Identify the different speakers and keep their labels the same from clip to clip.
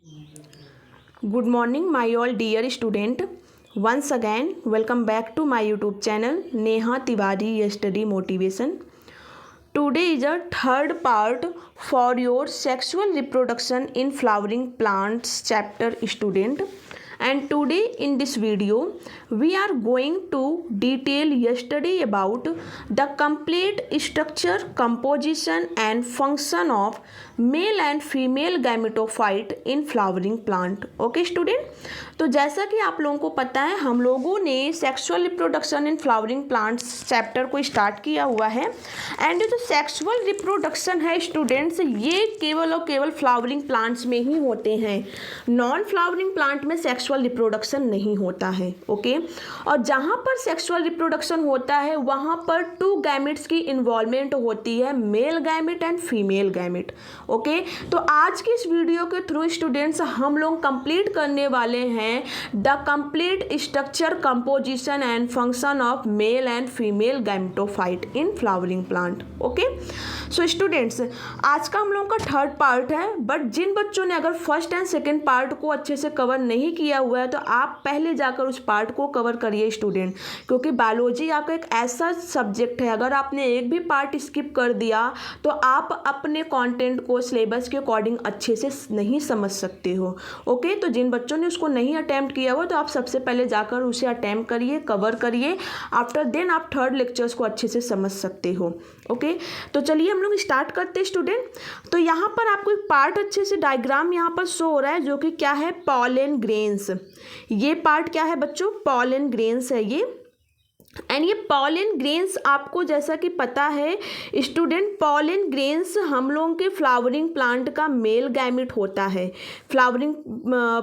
Speaker 1: Good morning, my all dear student. Once again, welcome back to my YouTube channel, Neha Tiwari Study Motivation. Today is a third part for your sexual reproduction in flowering plants chapter, student. And today in this video, we are going to detail yesterday about the complete structure, composition and function of male and female gametophyte in flowering plant. Okay student, तो जैसा कि आप लोगों को पता है, हम लोगों ने sexual reproduction in flowering plants chapter को स्टार्ट किया हुआ है। एंड जो सेक्सुअल रिप्रोडक्शन है स्टूडेंट्स, ये केवल और केवल फ्लावरिंग प्लांट्स में ही होते हैं। नॉन फ्लावरिंग प्लांट में सेक्सुअल रिप्रोडक्शन नहीं होता है। ओके, और जहाँ पर सेक्सुअल रिप्रोडक्शन होता है वहाँ पर टू गैमेट्स की इन्वॉल्वमेंट होती है, male gamete and female gamete. Okay, तो आज की इस वीडियो के थ्रू स्टूडेंट्स हम लोग कंप्लीट करने वाले हैं the complete structure, composition and function of male and female gametophyte in flowering plant. Okay, so students आज का हम लोगों का थर्ड पार्ट है, बट जिन बच्चों ने अगर फर्स्ट एंड सेकेंड पार्ट को अच्छे से कवर नहीं किया हुआ है तो आप पहले जाकर उस पार्ट को कवर करिए स्टूडेंट, क्योंकि बायोलॉजी आपका एक ऐसा सब्जेक्ट है, अगर आपने एक भी पार्ट स्किप कर दिया तो आप अपने कंटेंट को सिलेबस के अकॉर्डिंग अच्छे से नहीं समझ सकते हो। ओके, तो जिन बच्चों ने उसको नहीं अटैम्प्ट किया हुआ तो आप सबसे पहले जाकर उसे अटैम्प्ट करिए, कवर करिए, आफ्टर देन आप थर्ड लेक्चर्स को अच्छे से समझ सकते हो। ओके, तो चलिए हम लोग स्टार्ट करते हैं स्टूडेंट। तो यहाँ पर आपको एक पार्ट अच्छे से डायग्राम यहाँ पर शो हो रहा है, जो कि क्या है, पॉलन ग्रेन्स। ये पार्ट क्या है बच्चों, पॉलन ग्रेन्स है ये। एंड ये पॉलन ग्रेन्स आपको जैसा कि पता है स्टूडेंट, पॉलन ग्रेन्स हम लोगों के फ्लावरिंग प्लांट का मेल गैमेट होता है। फ्लावरिंग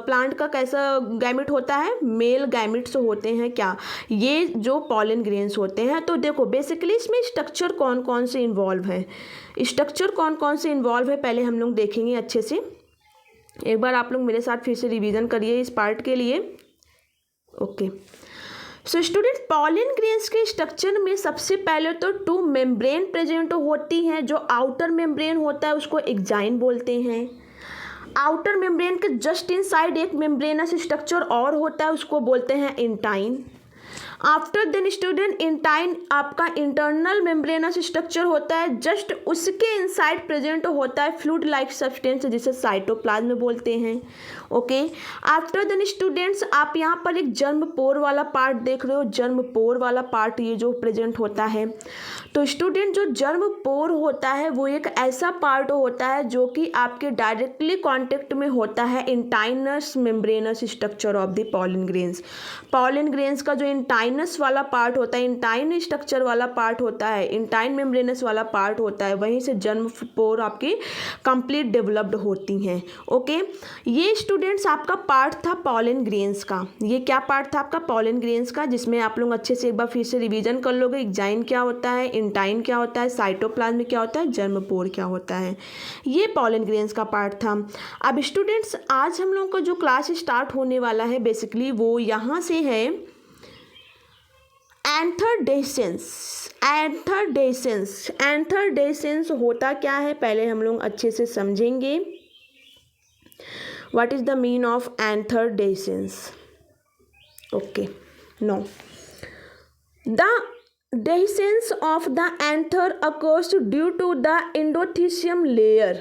Speaker 1: प्लांट का कैसा गैमेट होता है, मेल गैमेट्स होते हैं क्या, ये जो पॉलन ग्रेन्स होते हैं। तो देखो बेसिकली इसमें स्ट्रक्चर कौन कौन से इन्वॉल्व है, स्ट्रक्चर कौन कौन से इन्वॉल्व है पहले हम लोग देखेंगे अच्छे से। एक बार आप लोग मेरे साथ फिर से रिवीजन करिए इस पार्ट के लिए। Okay, so student pollen grains के स्ट्रक्चर में सबसे पहले तो टू मेम्ब्रेन प्रेजेंट होती हैं। जो आउटर मेम्ब्रेन होता है उसको एक्जाइन बोलते हैं। आउटर मेम्ब्रेन के जस्ट इनसाइड एक मेम्ब्रेनस स्ट्रक्चर और होता है, उसको बोलते हैं intine. After then student intine आपका इंटरनल मेम्ब्रेनस स्ट्रक्चर होता है, जस्ट उसके इनसाइड प्रेजेंट होता है फ्लूइड लाइक सब्सटेंस जिसे साइटोप्लाज्म बोलते हैं। ओके, आफ्टर देन स्टूडेंट्स आप यहाँ पर एक जर्म पोर वाला पार्ट देख रहे हो, जर्म पोर वाला पार्ट ये जो प्रेजेंट होता है। तो स्टूडेंट जो जर्म पोर होता है वो एक ऐसा पार्ट होता है जो कि आपके डायरेक्टली कॉन्टेक्ट में होता है intine is membranous structure of the pollen grains. Pollen grains का जो इंटाइनस वाला पार्ट होता है, इंटाइन स्ट्रक्चर वाला पार्ट होता है, इंटाइन मेम्ब्रेनस वाला पार्ट होता है, वहीं से जर्म पोर आपकी कंप्लीट डेवलप्ड होती हैं। ओके, ये स्टूडेंट्स आपका पार्ट था पॉलन ग्रेन्स का। ये क्या पार्ट था आपका, पॉलन ग्रेन्स का, जिसमें आप लोग अच्छे से एक बार फिर से रिवीजन कर लोगे। एक्जाइन क्या होता है, इंटाइन क्या होता है, साइटोप्लाज्म क्या होता है, जर्म पोर क्या होता है। ये पॉलन ग्रेन्स का पार्ट था। अब स्टूडेंट्स आज हम लोगों का जो क्लास स्टार्ट होने वाला है बेसिकली वो यहाँ से है एंथरडेसेंस। एंथरडेसेंस, एंथरडेसेंस होता क्या है पहले हम लोग अच्छे से समझेंगे। What is the mean of antherdescence? Okay, no. The dehiscence of the anther occurs due to the endothelium layer.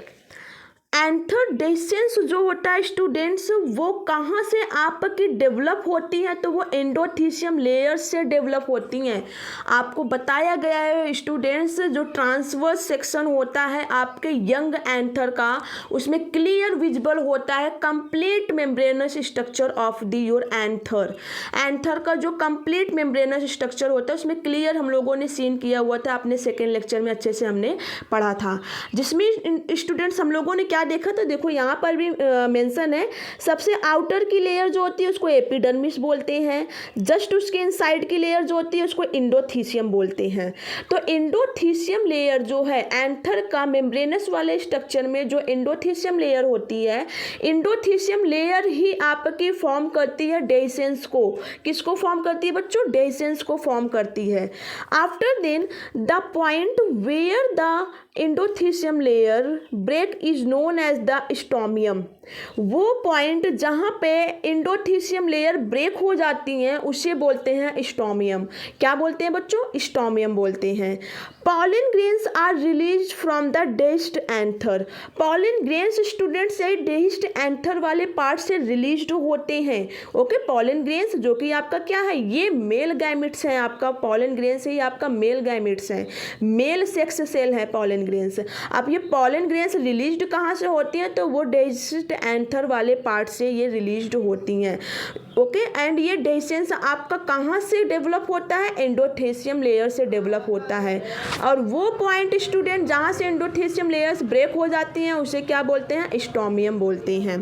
Speaker 1: एंथरडेसेंस जो होता है स्टूडेंट्स वो कहाँ से आपकी डेवलप होती है, तो वो एंडोथीशियम लेयर से डेवलप होती हैं। आपको बताया गया है स्टूडेंट्स, जो ट्रांसवर्स सेक्शन होता है आपके यंग एंथर का, उसमें क्लियर विजिबल होता है complete membranes structure of the your anther. Anther का जो कंप्लीट मेम्ब्रेनस स्ट्रक्चर होता है उसमें क्लियर हम लोगों ने सीन किया हुआ था, अपने सेकेंड लेक्चर में अच्छे से हमने पढ़ा था, जिसमें स्टूडेंट्स हम लोगों ने क्या देखा था, देखो यहाँ पर भी मेंशन है। सबसे आउटर की लेयर जो होती है उसको एपिडर्मिस बोलते हैं, जस्ट उसके इनसाइड की लेयर जो होती है उसको इंडोथीसियम बोलते हैं। तो इंडोथीसियम लेयर जो है एंथर का मेम्ब्रेनस वाले स्ट्रक्चर में जो इंडोथीसियम लेयर होती है, इंडोथीसियम लेयर ही आपकी फॉर्म करती है डेhiscence को। किसको फॉर्म करती है बच्चों, डेhiscence को फॉर्म करती है। After then the point where the endothelium layer break is known known as the stomium. वो पॉइंट जहाँ पे एंडोथीसियम लेयर ब्रेक हो जाती हैं उसे बोलते हैं स्टोमियम। क्या बोलते हैं बच्चों? स्टोमियम बोलते हैं। Pollen grains are released from the dehisced anther. Pollen grains student से डेस्ट एंथर वाले पार्ट से रिलीज होते हैं। ओके, पॉलन ग्रेन्स जो कि आपका क्या है, ये मेल गैमेट्स हैं। आपका पॉलन ग्रेन्स ही आपका मेल गैमेट्स हैं, मेल सेक्स सेल है पॉलन ग्रेन्स। अब ये पॉलन ग्रेन्स रिलीज्ड कहाँ से होती हैं? तो वो डेस्ट एंथर वाले पार्ट से ये रिलीज्ड होती हैं। ओके, एंड ये डेसेंस आपका कहाँ से डेवलप होता है? एंडोथेसियम लेयर से डेवलप होता है। और वो पॉइंट स्टूडेंट जहाँ से एंडोथेसियम लेयर्स ब्रेक हो जाती हैं उसे क्या बोलते हैं? स्टोमियम बोलते हैं।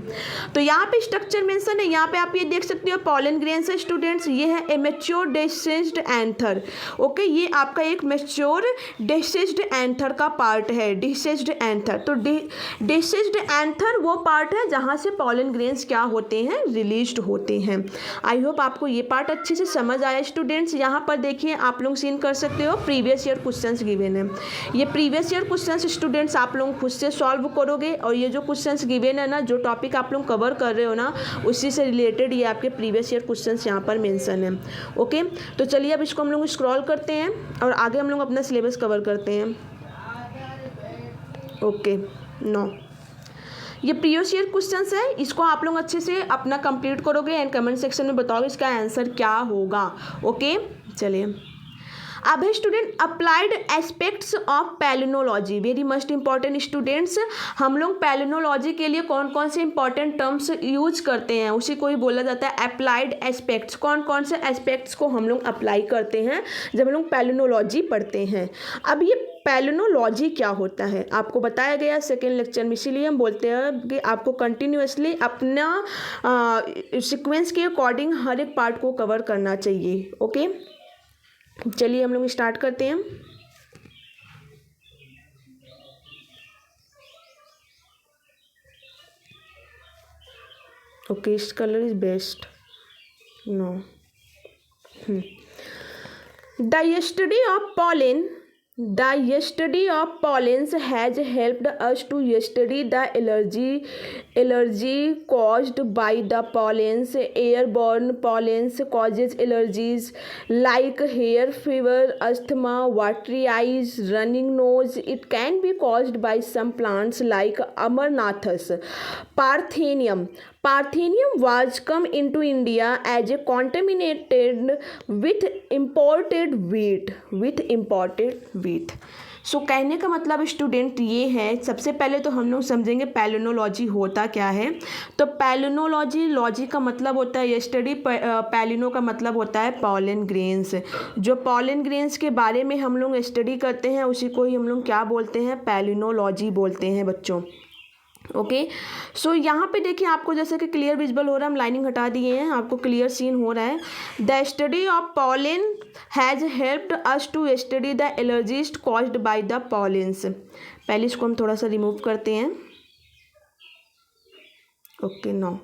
Speaker 1: तो यहाँ पे स्ट्रक्चर मेंशन है, यहाँ पे आप ये देख सकते हो पॉलन ग्रेन से स्टूडेंट्स, ये है ए मैच्योर डेसेंस्ड एंथर। ओके, ये आपका एक मैच्योर डेसेंस्ड एंथर का पार्ट है, डेसेंस्ड एंथर। तो डेसेंस्ड एंथर वो पार्ट है जहाँ से पॉलन ग्रेन्स क्या होते हैं? रिलीज्ड होते हैं। आई होप आपको ये पार्ट अच्छे से समझ आया स्टूडेंट्स। यहाँ पर देखिए आप लोग सीन कर सकते हो, प्रीवियस ईयर क्वेश्चंस गिवन है। ये प्रीवियस ईयर क्वेश्चंस स्टूडेंट्स आप लोग खुद से सॉल्व करोगे, और ये जो क्वेश्चंस गिवन है ना, जो टॉपिक आप लोग कवर कर रहे हो ना, उसी से रिलेटेड ये आपके प्रीवियस ईयर क्वेश्चंस यहाँ पर मेंशन है। ओके, तो चलिए अब इसको हम लोग स्क्रॉल करते हैं और आगे हम लोग अपना सिलेबस कवर करते हैं। ओके, नो, ये प्रीवियस ईयर क्वेश्चंस है, इसको आप लोग अच्छे से अपना कंप्लीट करोगे एंड कमेंट सेक्शन में बताओगे इसका आंसर क्या होगा। ओके, चलिए अब है student applied aspects of palynology. Very must important students, हम लोग पैलिनोलॉजी के लिए कौन कौन से इंपॉर्टेंट टर्म्स यूज करते हैं उसी को ही बोला जाता है अप्लाइड एस्पेक्ट्स। कौन कौन से एस्पेक्ट्स को हम लोग अप्लाई करते हैं जब हम लोग पैलिनोलॉजी पढ़ते हैं। अब ये पैलिनोलॉजी क्या होता है आपको बताया गया सेकेंड लेक्चर में, इसीलिए हम बोलते हैं कि आपको कंटिन्यूअसली अपना सीक्वेंस के अकॉर्डिंग हर एक पार्ट को कवर करना चाहिए। ओके, चलिए हम लोग स्टार्ट करते हैं। ओके, इस colour is best. No, the study of pollen has helped us to study the allergy caused by the pollens. Airborne pollens causes allergies like hair fever, asthma, watery eyes, running nose. It can be caused by some plants like Amarnathus. Parthenium was come into India as a contaminated with imported wheat. सो कहने का मतलब student ये है, सबसे पहले तो हम लोग समझेंगे पैलिनोलॉजी होता क्या है। तो पैलिनोलॉजी का मतलब होता है स्टडी, पैलिनो का मतलब होता है पॉलन ग्रेन्स। जो पॉलन ग्रेन्स के बारे में हम लोग स्टडी करते हैं उसी को ही हम लोग क्या बोलते हैं? पैलिनोलॉजी बोलते हैं बच्चों। ओके, सो यहाँ पे देखिए आपको जैसे कि क्लियर विजिबल हो रहा है, हम लाइनिंग हटा दिए हैं, आपको क्लियर सीन हो रहा है। The study of pollen has helped us to study the allergies caused by the pollens. पहले इसको हम थोड़ा सा रिमूव करते हैं। ओके, नो,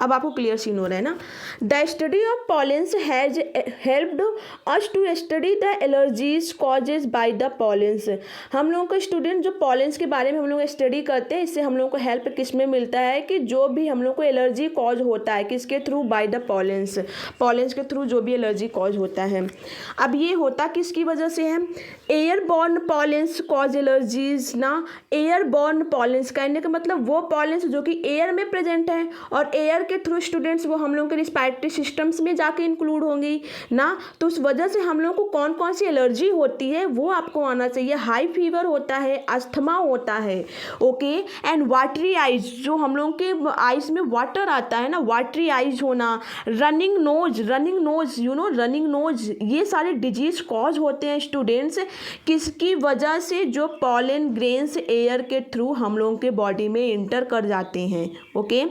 Speaker 1: अब आपको क्लियर सीन हो रहा है ना। The study of pollens has helped us to study the allergies causes by the pollens. हम लोगों को स्टूडेंट जो पॉलेंस के बारे में हम लोग स्टडी करते हैं, इससे हम लोगों को हेल्प किस में मिलता है कि जो भी हम लोग को एलर्जी कॉज होता है किसके थ्रू? बाय द पॉलेंस के थ्रू जो भी एलर्जी कॉज होता है। अब ये होता किसकी वजह से है? एयरबॉर्न पॉलेंस कॉज एलर्जीज ना। एयरबॉर्न पॉलेंस कहने का मतलब वो पॉलेंस जो कि एयर में प्रेजेंट है, और एयर के थ्रू स्टूडेंट्स वो हम लोग के रिस्पायरेटरी सिस्टम्स में जाके इंक्लूड होंगी ना। तो उस वजह से हम लोग को कौन कौन सी एलर्जी होती है वो आपको आना चाहिए। हाई फीवर होता है, अस्थमा होता है, ओके, एंड वाटरी आइज, जो हम लोग के आइज में वाटर आता है ना, वाटरी आइज होना, रनिंग नोज रनिंग नोज, ये सारे डिजीज कॉज होते हैं स्टूडेंट्स किसकी वजह से? जो पॉलन ग्रेन्स एयर के थ्रू हम लोगों के बॉडी में इंटर कर जाते हैं। Okay,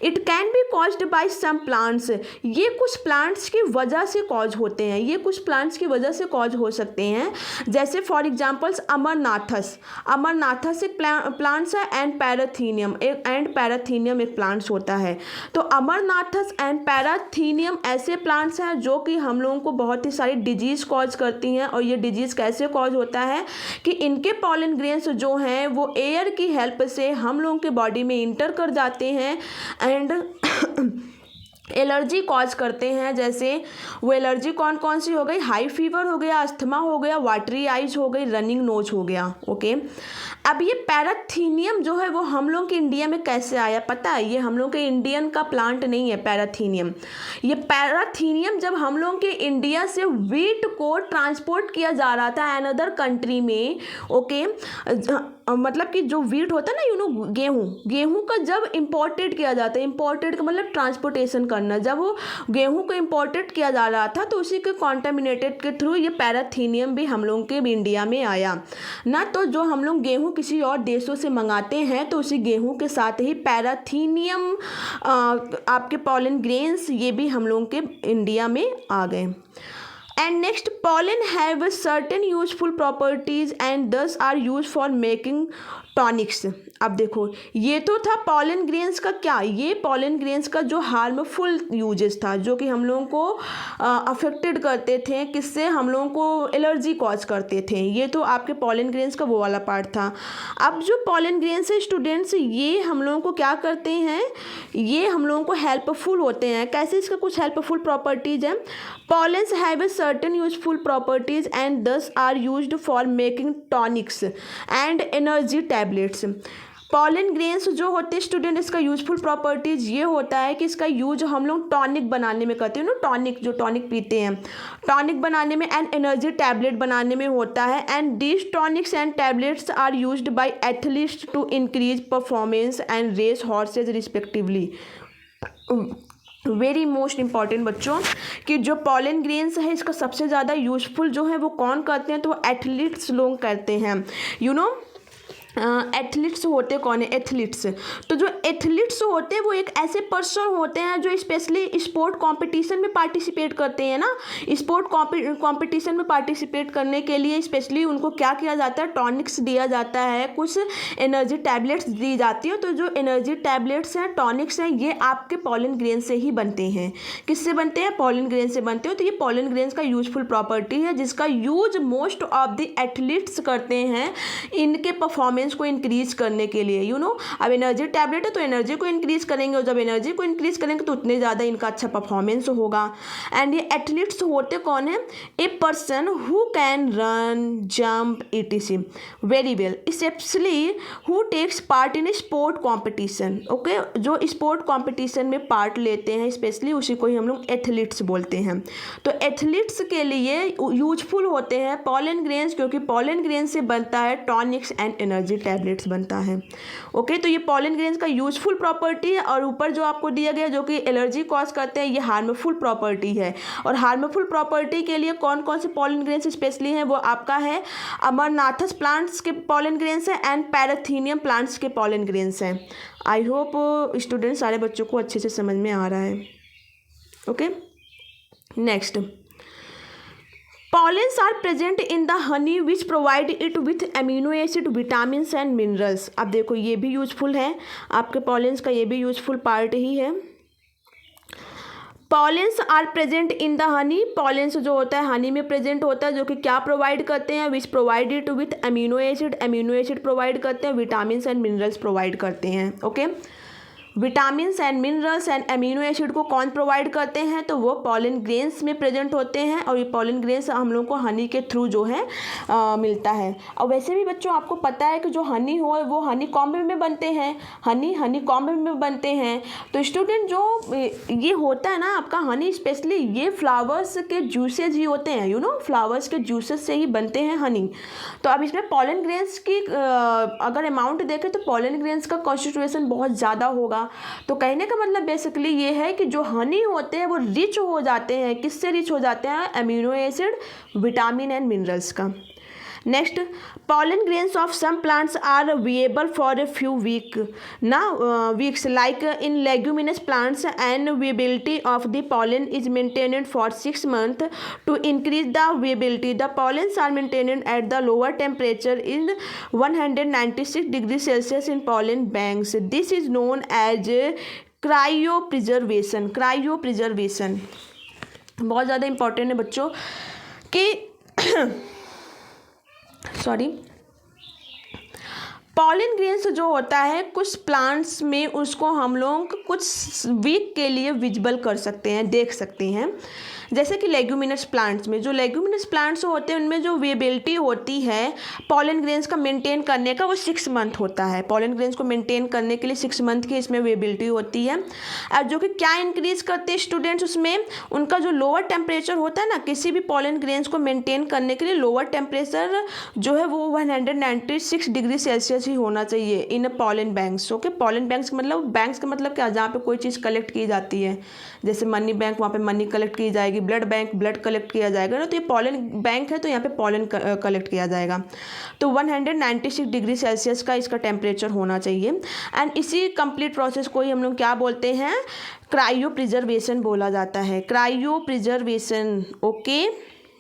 Speaker 1: it can be caused by some plants, ये कुछ प्लांट्स की वजह से कॉज होते हैं, ये कुछ प्लांट्स की वजह से कॉज हो सकते हैं। जैसे फॉर एग्जांपल्स अमरनाथस, अमरनाथस एक प्लांट्स है एंड पैराथीनियम एक प्लांट्स होता है। तो अमरनाथस एंड पैराथीनियम ऐसे प्लांट्स हैं जो कि हम लोगों को बहुत ही सारी डिजीज कॉज करती हैं। और ये डिजीज कैसे कॉज होता है कि इनके पॉलन ग्रेन्स जो हैं वो एयर की हेल्प से हम लोगों के बॉडी में इंटर कर जाते हैं एंड एलर्जी कॉज करते हैं। जैसे वो एलर्जी कौन कौन सी हो गई, हाई फीवर हो गया, अस्थमा हो गया, वाटरी आइज हो गई, रनिंग नोज हो गया। ओके, अब ये पैराथीनियम जो है वो हम लोग के इंडिया में कैसे आया पता है? ये हम लोग के इंडियन का प्लांट नहीं है पैराथीनियम। ये पैराथीनियम जब हम लोग के इंडिया से वीट को ट्रांसपोर्ट किया जा रहा था अनदर कंट्री में, ओके, मतलब कि जो वीट होता है ना, यू नो, गेहूँ का जब इम्पोर्टेड किया जाता है, इम्पोर्टेड का मतलब ट्रांसपोर्टेशन करना, जब वो गेहूँ को इम्पोर्टेड किया जा रहा था तो उसी के कॉन्टामिनेटेड के थ्रू ये पैराथीनियम भी हम लोगों के इंडिया में आया ना। तो जो हम लोग गेहूँ किसी और देशों से मंगाते हैं तो उसी गेहूँ के साथ ही पैराथीनियम आपके पॉलन ग्रेन्स ये भी हम लोगों के इंडिया में आ गए। And next, pollen have certain useful properties and thus are used for making tonics. अब देखो, ये तो था पॉलन ग्रेन्स का क्या, ये पॉलन ग्रेन्स का जो हार्मफुल यूजेस था जो कि हम लोगों को अफेक्टेड करते थे, किससे हम लोगों को एलर्जी कॉज करते थे। ये तो आपके पॉलन ग्रेन्स का वो वाला पार्ट था। अब जो पॉलन ग्रेन्स है स्टूडेंट्स, ये हम लोगों को क्या करते हैं, ये हम लोगों को हेल्पफुल होते हैं। कैसे? इसका कुछ हेल्पफुल प्रॉपर्टीज़ हैं। Pollens have a certain useful properties and these are used for making tonics and energy tablets. Pollen grains जो होते हैं स्टूडेंट, इसका यूजफुल प्रॉपर्टीज़ ये होता है कि इसका यूज हम लोग टॉनिक बनाने में करते हैं ना, टॉनिक जो टॉनिक पीते हैं, टॉनिक बनाने में एंड एनर्जी टैबलेट बनाने में होता है। And these tonics and tablets are used by athletes to increase performance and race horses respectively. Very most important बच्चों कि जो पॉलन ग्रेन्स है इसका सबसे ज़्यादा यूजफुल जो है वो कौन करते हैं, तो वो एथलीट्स लोग करते हैं। यू नो, एथलीट्स होते कौन है? एथलीट्स। तो जो एथलीट्स होते हैं वो एक ऐसे पर्सन होते हैं जो स्पेशली स्पोर्ट कंपटीशन में पार्टिसिपेट करते हैं ना। स्पोर्ट कंपटीशन में पार्टिसिपेट करने के लिए स्पेशली उनको क्या किया जाता है, टॉनिक्स दिया जाता है, कुछ एनर्जी टैबलेट्स दी जाती है। तो जो एनर्जी टैबलेट्स हैं, टॉनिक्स हैं, ये आपके पॉलन ग्रेन से ही बनते हैं। किससे बनते हैं? पॉलन ग्रेन से बनते हैं। तो ये पॉलन ग्रेन्स का यूजफुल प्रॉपर्टी है जिसका use most of the athletes करते हैं इनके परफॉर्मेंस को इंक्रीज करने के लिए। यू नो, अब एनर्जी टैबलेट है तो एनर्जी को इंक्रीज करेंगे और जब एनर्जी को इंक्रीज करेंगे तो उतने ज़्यादा इनका अच्छा परफॉर्मेंस होगा। एंड ये एथलीट्स होते कौन है? A person who can run, jump, etc very well, specially who takes part in a sport competition. Okay, जो स्पोर्ट कॉम्पिटिशन में पार्ट लेते हैं स्पेशली उसी को ही हम लोग एथलीट्स बोलते हैं। तो एथलीट्स के लिए यूजफुल होते हैं पॉलन ग्रेन्स, क्योंकि पॉलन ग्रेन से बनता है टॉनिक्स एंड एनर्जी टैबलेट्स बनता है। ओके, तो ये पॉलन ग्रेन्स का यूजफुल प्रॉपर्टी है। और ऊपर जो आपको दिया गया जो कि एलर्जी कॉज करते हैं, ये हार्मफुल प्रॉपर्टी है। और हार्मफुल प्रॉपर्टी के लिए कौन कौन से पॉलन ग्रेन्स स्पेशली हैं, वो आपका है अमरनाथस प्लांट्स के पॉलन ग्रेन्स हैं एंड पैराथीनियम प्लांट्स के पॉलन ग्रेन्स हैं। आई होप स्टूडेंट सारे बच्चों को अच्छे से समझ में आ रहा है। Okay, next, Pollens are present in the honey which provide it with amino acid, vitamins and minerals। अब देखो ये भी यूजफुल है, आपके पॉलेंस का ये भी यूजफुल पार्ट ही है। Pollens are present in the honey, pollens जो होता है हनी में प्रेजेंट होता है, जो कि क्या प्रोवाइड करते हैं, which provide it with amino acid provide करते हैं, विटामिन्स एंड मिनरल्स प्रोवाइड करते हैं। Okay, vitamins and minerals and amino acid को कौन प्रोवाइड करते हैं, तो वो पॉलन ग्रेन्स में प्रेजेंट होते हैं। और ये पॉलन ग्रेन्स हम लोग को हनी के थ्रू जो है मिलता है। और वैसे भी बच्चों आपको पता है कि जो हनी हो वो हनी कॉम्ब में बनते हैं, हनी कॉम्ब में बनते हैं। तो स्टूडेंट जो ये होता है ना आपका हनी, स्पेशली ये फ्लावर्स के जूसेज ही होते हैं। यू नो, फ्लावर्स के जूसेस से ही बनते हैं हनी। तो अब इसमें पॉलन ग्रेन्स की अगर अमाउंट देखें तो पॉलन ग्रेन्स का कॉन्स्टिट्यूशन बहुत ज़्यादा होगा। तो कहने का मतलब बेसिकली ये है कि जो हनी होते हैं वो रिच हो जाते हैं। किससे रिच हो जाते हैं? Amino acid, vitamin and minerals का। Next, pollen grains of some plants are viable for a few weeks, like in leguminous plants, and viability of the pollen is maintained for 6 months. To increase the viability, the pollens are maintained at the lower temperature in 196 degrees Celsius in pollen banks. This is known as cryopreservation. Cryopreservation बहुत ज़्यादा important है बच्चों कि sorry, pollen grains जो होता है कुछ plants में, उसको हम लोग कुछ वीक के लिए विजिबल कर सकते हैं, देख सकते हैं। जैसे कि लेग्यूमिनस प्लांट्स में, जो लेग्यूमिनस प्लांट्स होते हैं उनमें जो वेबिलिटी होती है पॉलन ग्रेन्स का मेंटेन करने का, वो 6 मंथ होता है। पॉलन ग्रेन्स को मेंटेन करने के लिए 6 मंथ की इसमें वेबिलिटी होती है। और जो कि क्या इंक्रीज करते हैं स्टूडेंट्स, उसमें उनका जो लोअर टेम्परेचर होता है ना, किसी भी पॉलन ग्रेन्स को मेंटेन करने के लिए लोअर टेम्परेचर जो है वो 196 डिग्री सेल्सियस ही होना चाहिए इन pollen banks. Okay, pollen banks मतलब, बैंक्स का मतलब क्या, जहाँ पे कोई चीज़ कलेक्ट की जाती है, जैसे मनी बैंक, वहाँ पे मनी कलेक्ट की जाएगी, ब्लड बैंक ब्लड कलेक्ट किया जाएगा ना, तो ये पॉलन बैंक है तो यहाँ पे पॉलन कलेक्ट किया जाएगा। तो 196 डिग्री सेल्सियस का इसका टेम्परेचर होना चाहिए। एंड इसी कंप्लीट प्रोसेस को ही हम लोग क्या बोलते हैं, क्रायो प्रिजर्वेशन बोला जाता है, cryo preservation. Okay,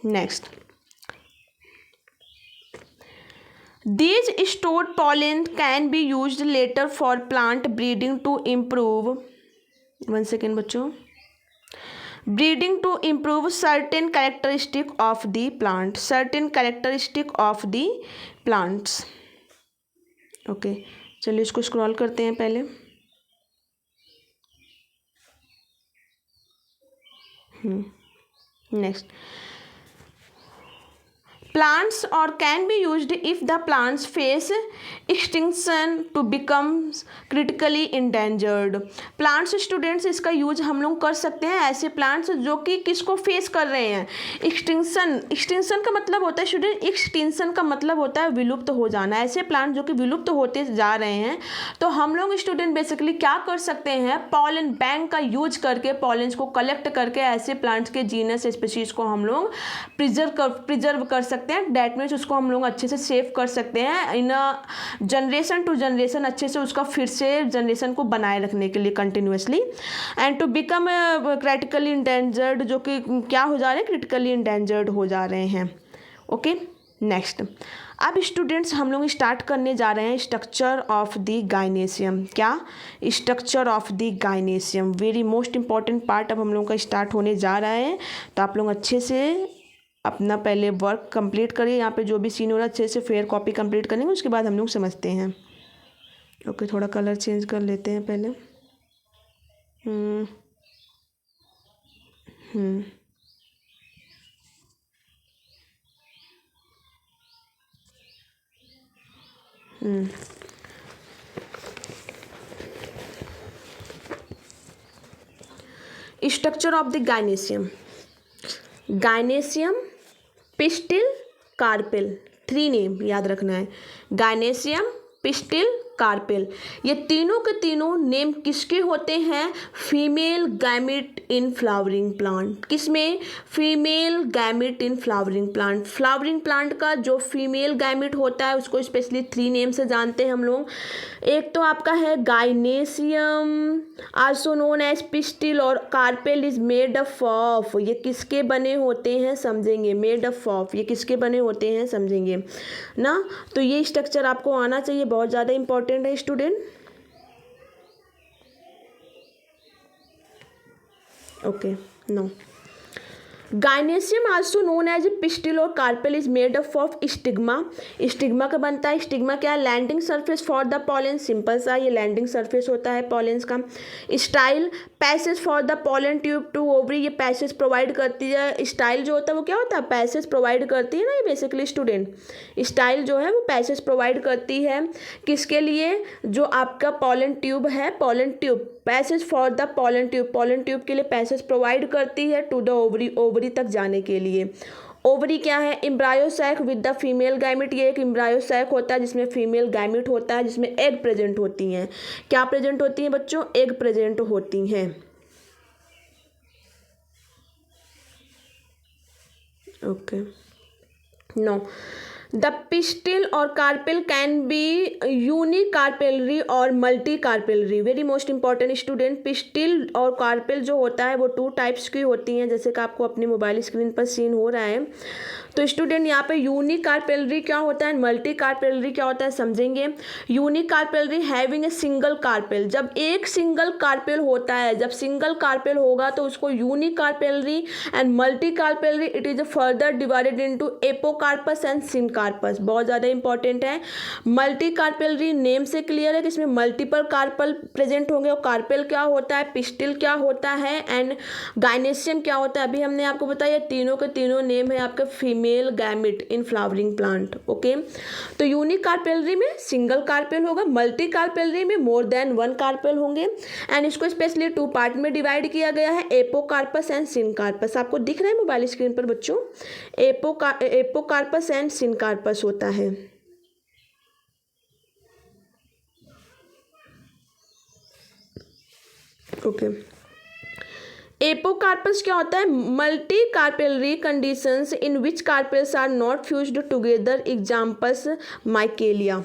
Speaker 1: next, These stored pollen can be used later for plant breeding to improve, one second बच्चों, breeding to improve certain characteristic of the plant, certain characteristic of the plants। Okay, चलिए इसको scroll करते हैं पहले। Next, plants or can be used if the plants face extinction to become critically endangered। Plants students इसका use हम लोग कर सकते हैं ऐसे प्लांट्स जो कि किसको फेस कर रहे हैं, एक्सटिंक्शन। एक्सटिंक्शन का मतलब होता है स्टूडेंट, एक्सटिंक्शन का मतलब होता है विलुप्त हो जाना। ऐसे प्लांट जो कि विलुप्त होते जा रहे हैं, तो हम लोग स्टूडेंट बेसिकली क्या कर सकते हैं, पॉलन बैंक का यूज करके, पॉलेंस को कलेक्ट करके ऐसे प्लांट्स के जीनस स्पीशीज को हम लोग प्रिजर्व कर सकते हैं। डैट मीन्स उसको हम लोग अच्छे से सेव कर सकते हैं इन जनरेशन टू जनरेशन, अच्छे से उसका फिर से जनरेशन को बनाए रखने के लिए continuously, and to become critically endangered, जो कि क्या हो जा रहे हैं, क्रिटिकली इंडेंजर्ड हो जा रहे हैं। ओके, नेक्स्ट, अब स्टूडेंट्स हम लोग स्टार्ट करने जा रहे हैं स्ट्रक्चर ऑफ द गाइनेशियम। क्या, structure of the gynoecium, very most important part अब हम लोग का स्टार्ट होने जा रहा है। तो आप लोग अच्छे से अपना पहले वर्क कंप्लीट करिए, यहाँ पे जो भी सीन हो रहा है अच्छे से फेयर कॉपी कंप्लीट करेंगे, उसके बाद हम लोग समझते हैं। ओके, थोड़ा कलर चेंज कर लेते हैं पहले। Structure of the gynoecium, gynoecium, pistil, carpel, 3 name याद रखना है, गाइनेशियम, पिस्टिल, कार्पेल। ये तीनों के तीनों नेम किसके होते हैं, female gamete in flowering plant. किसमें, female gamete in flowering plant. Flowering plant का जो फीमेल गैमेट होता है उसको स्पेशली 3 नेम से जानते हैं हम लोग। एक तो आपका है gynoecium, also known as pistil, और carpel is made up of, ये किसके बने होते हैं समझेंगे, मेड अप ऑफ, ये किसके बने होते हैं समझेंगे ना। तो ये स्ट्रक्चर आपको आना चाहिए, बहुत ज़्यादा इंपॉर्टेंट है student. Okay, no, gynoecium also known as pistil और carpel is made up of stigma. Stigma का बनता है, स्टिग्मा क्या है, landing surface for the pollen, simple सा ये लैंडिंग सरफेस होता है पॉलेंस का। Style, passage for the pollen tube to ovary, ये पैसेज प्रोवाइड करती है। स्टाइल जो होता है वो क्या होता है, पैसेज प्रोवाइड करती है ना, ये बेसिकली स्टूडेंट स्टाइल जो है वो पैसेज प्रोवाइड करती है किसके लिए, जो आपका पॉलन ट्यूब है, pollen tube, passage for the pollen tube, pollen tube के लिए पैसेज प्रोवाइड करती है टू द ओवरी, ओवरी तक जाने के लिए। ओवरी क्या है, embryo sac with the female gamete, ये एक एम्ब्रायो सैक होता है जिसमें फीमेल गैमेट होता है, जिसमें एग प्रेजेंट होती हैं। क्या प्रेजेंट होती हैं बच्चों, एग प्रेजेंट होती हैं। ओके, नो, द पिस्टिल और कार्पेल कैन बी यूनिकार्पेलरी और multi carpellary. Very most important student, pistil और कार्पेल जो होता है वो 2 टाइप्स की होती हैं, जैसे कि आपको अपनी मोबाइल स्क्रीन पर सीन हो रहा है। तो स्टूडेंट यहाँ पे यूनिकार्पेलरी क्या होता है, मल्टी कार्पेलरी क्या होता है समझेंगे। यूनिकार्पेलरी हैविंग ए सिंगल कार्पेल, जब एक सिंगल कार्पेल होता है, जब सिंगल कार्पेल होगा तो उसको unicarpellary. And multicarpellary it is further divided into apocarpous and syncarpous. बहुत ज़्यादा इंपॉर्टेंट है। मल्टी कार्पेलरी नेम से क्लियर है कि इसमें मल्टीपल कार्पल प्रेजेंट होंगे। और कार्पेल क्या होता है, पिस्टिल क्या होता है एंड गाइनेशियम क्या होता है। अभी हमने आपको बताया तीनों के तीनों नेम है आपके फीमेल गैमिट इन फ्लावरिंग प्लांट। ओके, तो यूनिक कार्पेलरी में सिंगल कार्पेल होगा, मल्टी कार्पेलरी में मोर देन 1 कार्पेल होंगे। एंड इसको स्पेशली 2 पार्ट में डिवाइड किया गया है, एपोकार्पस एंड सिनकार्पस। आपको दिख रहा है मोबाइल स्क्रीन पर बच्चों, एपोकार्पस एंड सिनकार्पस होता है। ओके, एपोकार्पस क्या होता है, multicarpellary conditions in which carpels are not fused together, examples Michelia.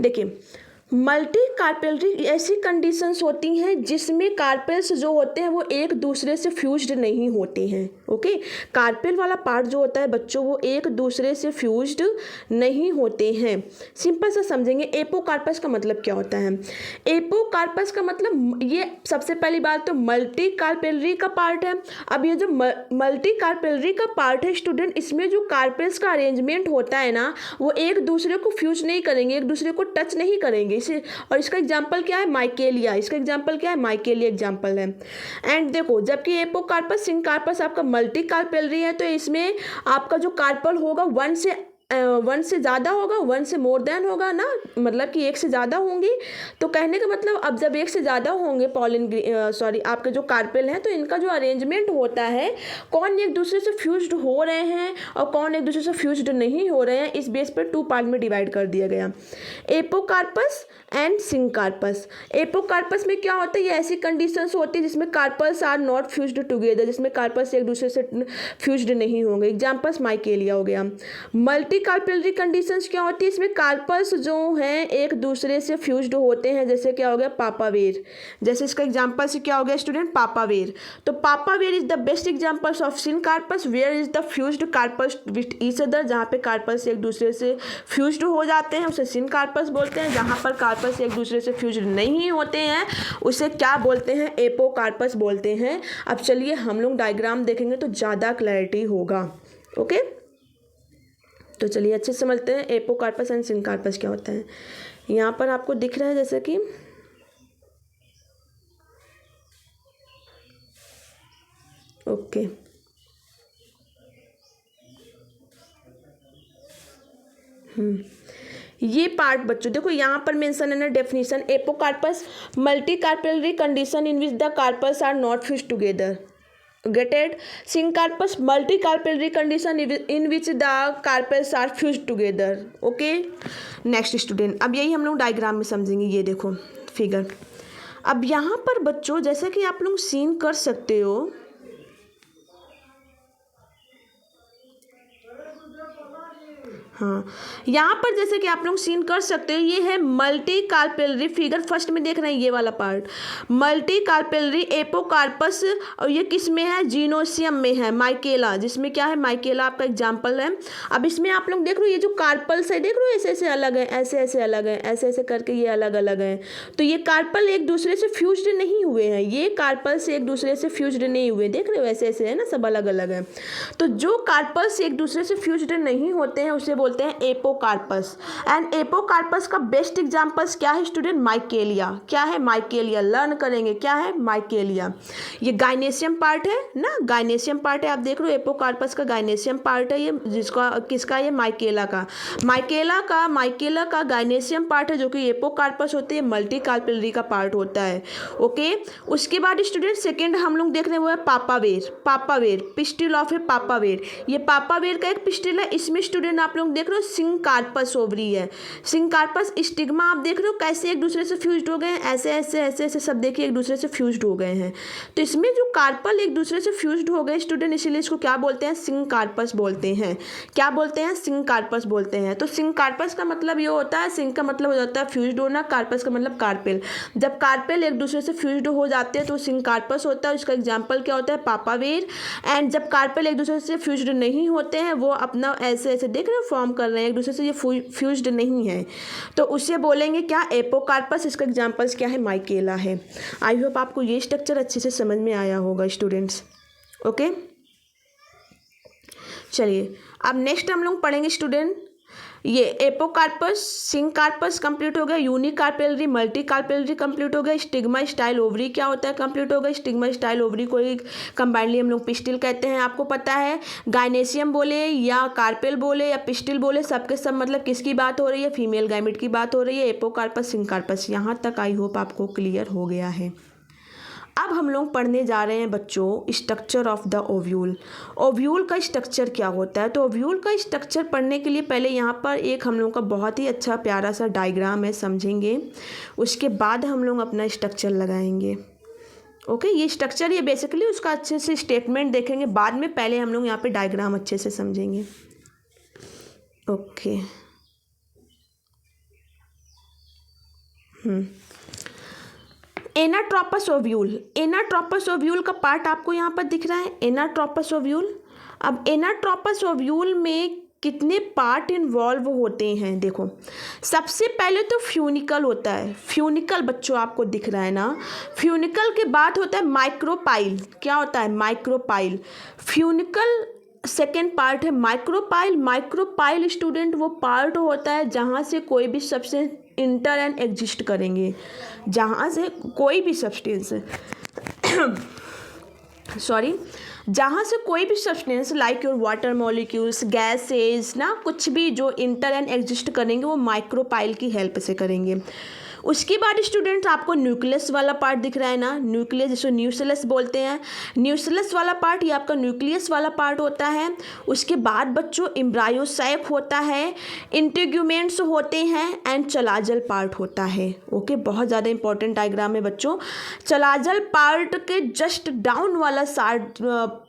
Speaker 1: देखिए, मल्टी कार्पेलरी ऐसी कंडीशंस होती हैं जिसमें कार्पेल्स जो होते हैं वो एक दूसरे से फ्यूज्ड नहीं होते हैं। ओके, कार्पेल वाला पार्ट जो होता है बच्चों वो एक दूसरे से फ्यूज्ड नहीं होते हैं। सिंपल सा समझेंगे, एपोकार्पस का मतलब क्या होता है। एपोकार्पस का मतलब, ये सबसे पहली बात तो मल्टी कार्पेलरी का पार्ट है। अब ये जो मल्टी कार्पेलरी का पार्ट है स्टूडेंट, इसमें जो कार्पेल्स का अरेंजमेंट होता है ना वो एक दूसरे को फ्यूज नहीं करेंगे, एक दूसरे को टच नहीं करेंगे। और इसका एग्जाम्पल क्या है, माइकेलिया। इसका एग्जाम्पल क्या है, माइकेलिया एग्जाम्पल है। एंड देखो, जबकि एपोकार्पस सिनकार्पस आपका मल्टी कार्पेलरी है, तो इसमें आपका जो कार्पल होगा 1 से ज़्यादा होगा, 1 से मोर देन होगा ना, मतलब कि 1 से ज़्यादा होंगी। तो कहने का मतलब, अब जब 1 से ज़्यादा होंगे आपके जो कार्पेल हैं, तो इनका जो अरेंजमेंट होता है, कौन एक दूसरे से फ्यूज्ड हो रहे हैं और कौन एक दूसरे से फ्यूज्ड नहीं हो रहे हैं, इस बेस पर 2 पार्ट में डिवाइड कर दिया गया, एपोकार्पस एंड सिनकार्पस। एपोकार्पस में क्या होता है, ये ऐसी कंडीशंस होती है जिसमें carpels are not fused together, जिसमें कार्पल्स एक दूसरे से फ्यूज्ड नहीं होंगे। एग्जाम्पल्स माइकेलिया हो गया। मल्टी कार्पेलरी कंडीशंस क्या होती है, इसमें कार्पल्स जो हैं एक दूसरे से फ्यूज्ड होते हैं, जैसे क्या हो गया, पापावेर। जैसे इसका एग्जाम्पल से क्या हो गया स्टूडेंट, पापावेर। तो Papaver is the best examples of syncarpous, where is the fused carpels with each other. जहाँ पे कार्पल्स एक दूसरे से फ्यूज्ड हो जाते हैं उसे सिनकार्पस बोलते हैं। जहाँ पर कार्पल्स एक दूसरे से फ्यूज्ड नहीं होते हैं उसे क्या बोलते हैं, एपोकार्पस बोलते हैं। अब चलिए हम लोग डायग्राम देखेंगे तो ज़्यादा क्लैरिटी होगा। ओके, तो चलिए अच्छे से समझते हैं एपोकार्पस एंड सिनकार्पस क्या होता है। यहाँ पर आपको दिख रहा है जैसे कि ओके, ये पार्ट बच्चों देखो यहाँ पर मेंशन है ना definition, apocarpous multi carpellary condition in which the carpels are not fused together, get it। Syncarpous multi carpellary condition in which the carpels are fused together. Okay, next student, अब यही हम लोग डायग्राम में समझेंगे। ये देखो फिगर। अब यहाँ पर बच्चों जैसे कि आप लोग सीन कर सकते हो, हाँ, यहाँ पर जैसे कि आप लोग सीन कर सकते हो, ये है मल्टी कार्पेलरी। फिगर फर्स्ट में देख रहे हैं ये वाला पार्ट, मल्टी कार्पेलरी एपोकार्पस। और ये किस में है, जीनोसियम में है, माइकेला, जिसमें क्या है, माइकेला आपका एग्जाम्पल है। अब इसमें आप लोग देख रहे हो ये जो कार्पल्स है, देख रहे हो ऐसे ऐसे अलग है, ऐसे ऐसे अलग है, ऐसे ऐसे करके ये अलग अलग है। तो ये कार्पल एक दूसरे से फ्यूज्ड नहीं हुए हैं, ये कार्पल से एक दूसरे से फ्यूज्ड नहीं हुए, देख रहे हो ऐसे ऐसे है ना, सब अलग अलग है। तो जो कार्पल्स एक दूसरे से फ्यूज्ड नहीं होते हैं उसे बोलते हैं एपोकार्पस। एंड एपोकार्पस का बेस्ट एग्जांपल्स क्या है स्टूडेंट, माइकेलिया। क्या है, माइकेलिया। लर्न करेंगे क्या है, माइकेलिया। ये गाइनेशियम पार्ट है ना, गाइनेशियम पार्ट है, आप देख रहे हो एपोकार्पस का गाइनेशियम पार्ट है ये, जिसका किसका, ये माइकेला का। माइकेला का गाइनेशियम पार्ट है जो कि एपोकार्पस होते हैं, मल्टी कार्पेलरी का पार्ट होता है। ओके, उसके बाद स्टूडेंट सेकेंड हम लोग देख रहे हैं वो है पापावेर। पापावेर पिस्टिल ऑफ ए पापावेर। ये पापावेर का एक पिस्टिल है, इसमें स्टूडेंट आप लोग देख रहे हो सिंकार्पस ओवरी है, सिंकार्पस स्टिग्मा आप देख रहे हो कैसे एक दूसरे से फ्यूज्ड हो गए हैं, ऐसे ऐसे ऐसे ऐसे सब देखिए एक दूसरे से फ्यूज्ड हो गए हैं। तो इसमें जो कार्पल एक दूसरे से फ्यूज्ड हो गए स्टूडेंट, इसीलिए इसको क्या बोलते हैं, सिंकार्पस बोलते हैं। क्या बोलते हैं, सिंकार्पस बोलते हैं। तो सिंकार्पस का मतलब ये होता है, सिंक का मतलब हो जाता है फ्यूज्ड होना, कार्पस का मतलब कार्पेल। जब कार्पेल एक दूसरे से फ्यूज्ड हो जाते हैं तो सिंकार्पस होता है। इसका एग्जाम्पल क्या होता है, पापावेर। एंड जब कार्पेल एक दूसरे से फ्यूज्ड नहीं होते हैं, वो अपना ऐसे ऐसे देख रहे हो फॉर्म कर रहे हैं, एक दूसरे से ये फ्यूज्ड नहीं है, तो उसे बोलेंगे क्या, एपोकार्पस। इसका एग्जाम्पल्स क्या है, माइकेला है। आई होप आपको ये स्ट्रक्चर अच्छे से समझ में आया होगा स्टूडेंट्स। ओके, चलिए अब नेक्स्ट हम लोग पढ़ेंगे स्टूडेंट, ये एपोकार्पस, सिंकार्पस कंप्लीट हो गया, यूनिकार्पेलरी, मल्टीकार्पेलरी कंप्लीट हो गया, स्टिग्मा स्टाइल ओवरी क्या होता है, कंप्लीट हो गया। स्टिग्मा स्टाइल ओवरी को ही कंबाइनली हम लोग पिस्टिल कहते हैं, आपको पता है। गाइनेसियम बोले या कार्पेल बोले या पिस्टिल बोले, सबके सब मतलब किसकी बात हो रही है, फीमेल गाइमेट की बात हो रही है। एपोकार्पस, सिंकार्पस, यहाँ तक आई होप आपको क्लियर हो गया है। अब हम लोग पढ़ने जा रहे हैं बच्चों structure of the ovule. Ovule का स्ट्रक्चर क्या होता है, तो ओव्यूल का स्ट्रक्चर पढ़ने के लिए पहले यहाँ पर एक हम लोग का बहुत ही अच्छा प्यारा सा डायग्राम है, समझेंगे, उसके बाद हम लोग अपना स्ट्रक्चर लगाएंगे। ओके, ये स्ट्रक्चर, ये बेसिकली उसका अच्छे से स्टेटमेंट देखेंगे बाद में, पहले हम लोग यहाँ पे डायग्राम अच्छे से समझेंगे। Okay, anatropous ovule, anatropous ovule का पार्ट आपको यहाँ पर दिख रहा है, एनाट्रोपस ओव्यूल। अब एनाट्रोपस ओव्यूल में कितने पार्ट इन्वॉल्व होते हैं, देखो सबसे पहले तो फ्यूनिकल होता है। फ्यूनिकल बच्चों आपको दिख रहा है ना, फ्यूनिकल के बाद होता है माइक्रोपाइल। क्या होता है, माइक्रोपाइल। फ्यूनिकल सेकेंड पार्ट है माइक्रोपाइल। माइक्रोपाइल स्टूडेंट वो पार्ट होता है जहाँ से कोई भी सब्सटेंस इंटर एंड एग्जिस्ट करेंगे, जहाँ से कोई भी सब्सटेंस सॉरी, जहाँ से कोई भी substance like your water molecules, gases ना, कुछ भी जो इंटर एंड एग्जिस्ट करेंगे वो माइक्रोपाइल की हेल्प से करेंगे। उसके बाद स्टूडेंट्स आपको न्यूक्लियस वाला पार्ट दिख रहा है ना, न्यूक्लियस जिसको न्यूक्लियस बोलते हैं। न्यूक्लियस वाला पार्ट ये आपका न्यूक्लियस वाला पार्ट होता है। उसके बाद बच्चों एम्ब्रायोसैक होता है, इंटीग्यूमेंट्स होते हैं एंड चलाजल पार्ट होता है। ओके, बहुत ज़्यादा इंपॉर्टेंट डायग्राम है बच्चों। चलाजल पार्ट के जस्ट डाउन वाला साइड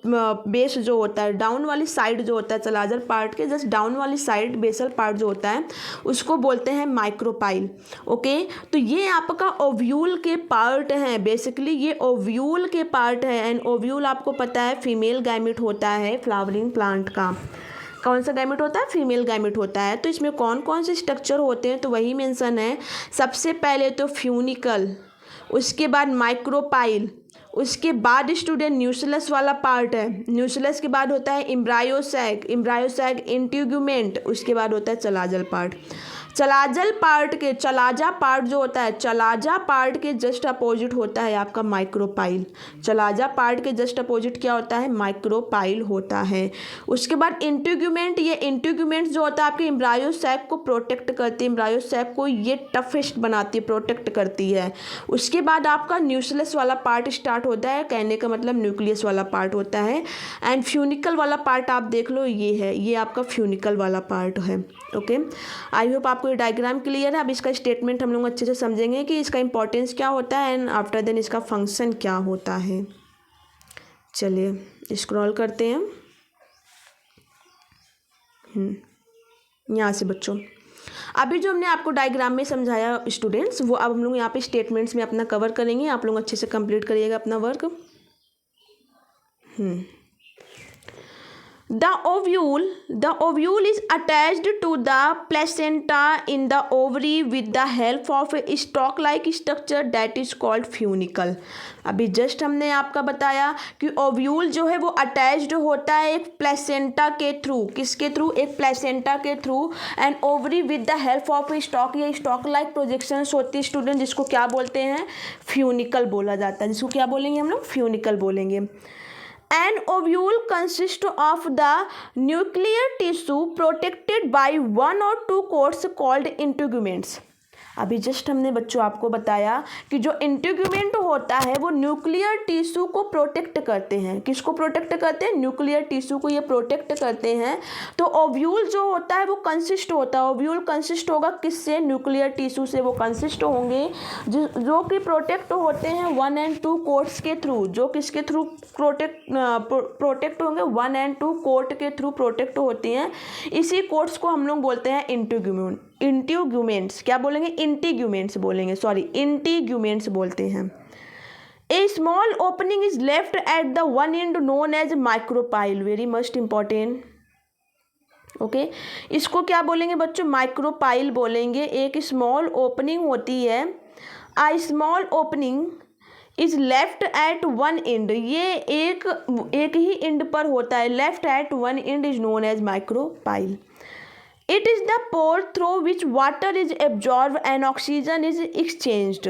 Speaker 1: बेस जो होता है, डाउन वाली साइड जो होता है, चलाजल पार्ट के जस्ट डाउन वाली साइड बेसल पार्ट जो होता है उसको बोलते हैं माइक्रोपाइल। ओके, तो ये आपका ओव्यूल के पार्ट हैं, बेसिकली ये ओव्यूल के पार्ट है। एंड ओव्यूल आपको पता है फीमेल गाइमेट होता है फ्लावरिंग प्लांट का। कौन सा गाइमेट होता है, फीमेल गाइमेट होता है। तो इसमें कौन कौन से स्ट्रक्चर होते हैं, तो वही मेंशन है। सबसे पहले तो फ्यूनिकल, उसके बाद माइक्रोपाइल, उसके बाद स्टूडेंट न्यूक्लियस वाला पार्ट है, न्यूक्लियस के बाद होता है एम्ब्रायोसैक, एम्ब्रायोसैक इंटीग्यूमेंट, उसके बाद होता है चलाजल पार्ट। चलाजल पार्ट के, चलाजा पार्ट जो होता है, चलाजा पार्ट के जस्ट अपोजिट होता है आपका माइक्रोपाइल। चलाजा पार्ट के जस्ट अपोजिट क्या होता है, माइक्रोपाइल होता है। उसके बाद इंटीग्यूमेंट, ये इंटीग्यूमेंट जो होता है आपके एम्ब्रायोसैक को प्रोटेक्ट करती है, एम्ब्रायोसैक को ये टफेस्ट बनाती है, प्रोटेक्ट करती है। उसके बाद आपका न्यूक्लियस वाला पार्ट स्टार्ट होता है, कहने का मतलब न्यूक्लियस वाला पार्ट होता है। एंड फ्यूनिकल वाला पार्ट आप देख लो, ये है, ये आपका फ्यूनिकल वाला पार्ट है। ओके, आई होप आपको ये डायग्राम क्लियर है। अब इसका स्टेटमेंट हम लोग अच्छे से समझेंगे कि इसका इंपॉर्टेंस क्या होता है एंड आफ्टर देन इसका फंक्शन क्या होता है। चलिए स्क्रॉल करते हैं यहाँ से बच्चों। अभी जो हमने आपको डायग्राम में समझाया स्टूडेंट्स, वो अब हम लोग यहाँ पे स्टेटमेंट्स में अपना कवर करेंगे। आप लोग अच्छे से कंप्लीट करिएगा अपना work. The ovule is attached to the placenta in the ovary with the help of a stalk-like structure that is called funicle। अभी जस्ट हमने आपका बताया कि ओव्यूल जो है वो अटैच्ड होता है एक प्लेसेंटा के थ्रू, किसके थ्रू, एक प्लेसेंटा के through. And ovary with the help of A stock, ये स्टॉक लाइक प्रोजेक्शंस होती है स्टूडेंट, जिसको क्या बोलते हैं, फ्यूनिकल बोला जाता है। जिसको क्या बोलेंगे हम लोग, फ्यूनिकल बोलेंगे। An ovule consists of the nuclear tissue protected by one or two coats called integuments। अभी जस्ट हमने बच्चों आपको बताया कि जो इंटीग्यूमेंट होता है वो न्यूक्लियर टिश्यू को प्रोटेक्ट करते हैं। किसको प्रोटेक्ट करते हैं? न्यूक्लियर टिश्यू को ये प्रोटेक्ट करते हैं। तो ओव्यूल जो होता है वो कंसिस्ट होता है, ओव्यूल कंसिस्ट होगा किससे? न्यूक्लियर टिश्यू से वो कंसिस्ट होंगे जो कि प्रोटेक्ट होते हैं 1 and 2 कोट्स के थ्रू। जो किसके थ्रू प्रोटेक्ट होंगे? 1 and 2 कोट के थ्रू प्रोटेक्ट होती हैं। इसी कोट्स को हम लोग बोलते हैं इंटीग्यूमेंट्स। क्या बोलेंगे? इंटीग्यूमेंट्स बोलेंगे, सॉरी इंटीग्यूमेंट्स बोलते हैं। A small opening is left at the one end known as micropyle, very must important. Okay, इसको क्या बोलेंगे बच्चों? माइक्रोपाइल बोलेंगे। एक स्मॉल ओपनिंग होती है, a small opening is left at one end, ये एक ही एंड पर होता है। Left at one end is known as micropyle. It is the pore through which water is absorbed and oxygen is exchanged.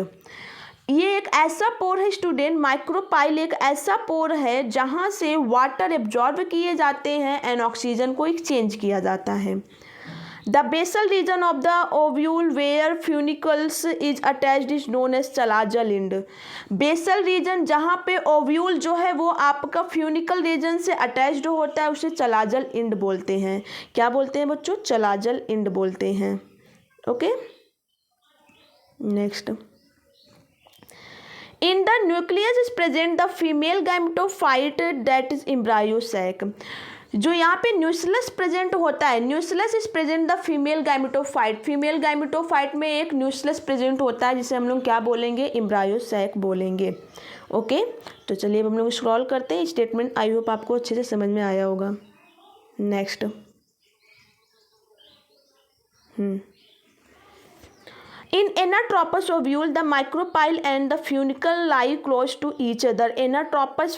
Speaker 1: ये एक ऐसा पोर है स्टूडेंट, माइक्रोपाइल एक ऐसा पोर है जहाँ से वाटर एब्जॉर्ब किए जाते हैं एंड ऑक्सीजन को एक्सचेंज किया जाता है। The basal region of the ovule where funicles is attached is known as chalazal end. Basal region जहाँ पे ओव्यूल जो है वो आपका फ्यूनिकल रीजन से अटैच्ड होता है उसे चलाजल एंड बोलते हैं। क्या बोलते हैं बच्चों? चलाजल एंड बोलते हैं। Okay, next, in the nucleus is present the female gametophyte that is embryo sac. जो यहाँ पे न्यूक्लियस प्रेजेंट होता है, nucleus is present the female gametophyte. Female gametophyte में एक न्यूक्लियस प्रेजेंट होता है जिसे हम लोग क्या बोलेंगे? एम्ब्रायो सैक बोलेंगे। ओके, तो चलिए अब हम लोग स्क्रॉल करते हैं। स्टेटमेंट आई होप आपको अच्छे से समझ में आया होगा। Next, In Anatropous ovule, the micropyle and the funicle lie close to each other. Anatropous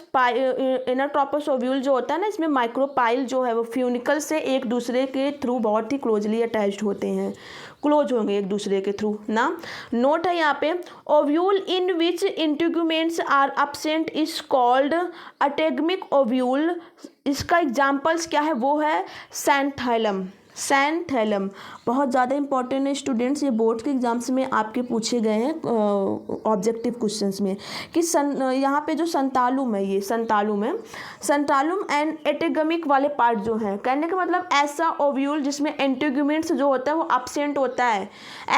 Speaker 1: ovule जो होता है ना, इसमें माइक्रोपाइल जो है वो फ्यूनिकल से एक दूसरे के थ्रू बहुत ही क्लोजली अटैच्ड होते हैं, क्लोज होंगे एक दूसरे के थ्रू ना। नोट है यहाँ पे, ovule in which integuments are absent is called ategmic ovule. इसका एग्जाम्पल्स क्या है? वो है सैंथैलम। सैंथैलम बहुत ज़्यादा इंपॉर्टेंट है स्टूडेंट्स, ये बोर्ड के एग्जाम्स में आपके पूछे गए हैं ऑब्जेक्टिव क्वेश्चंस में कि यहाँ पे जो संतालुम है, ये संतालुम है। संतालुम एंड एटेगमिक वाले पार्ट जो हैं, कहने का मतलब ऐसा ओव्यूल जिसमें एंटीग्यूमेंट्स जो होता है वो एब्सेंट होता है।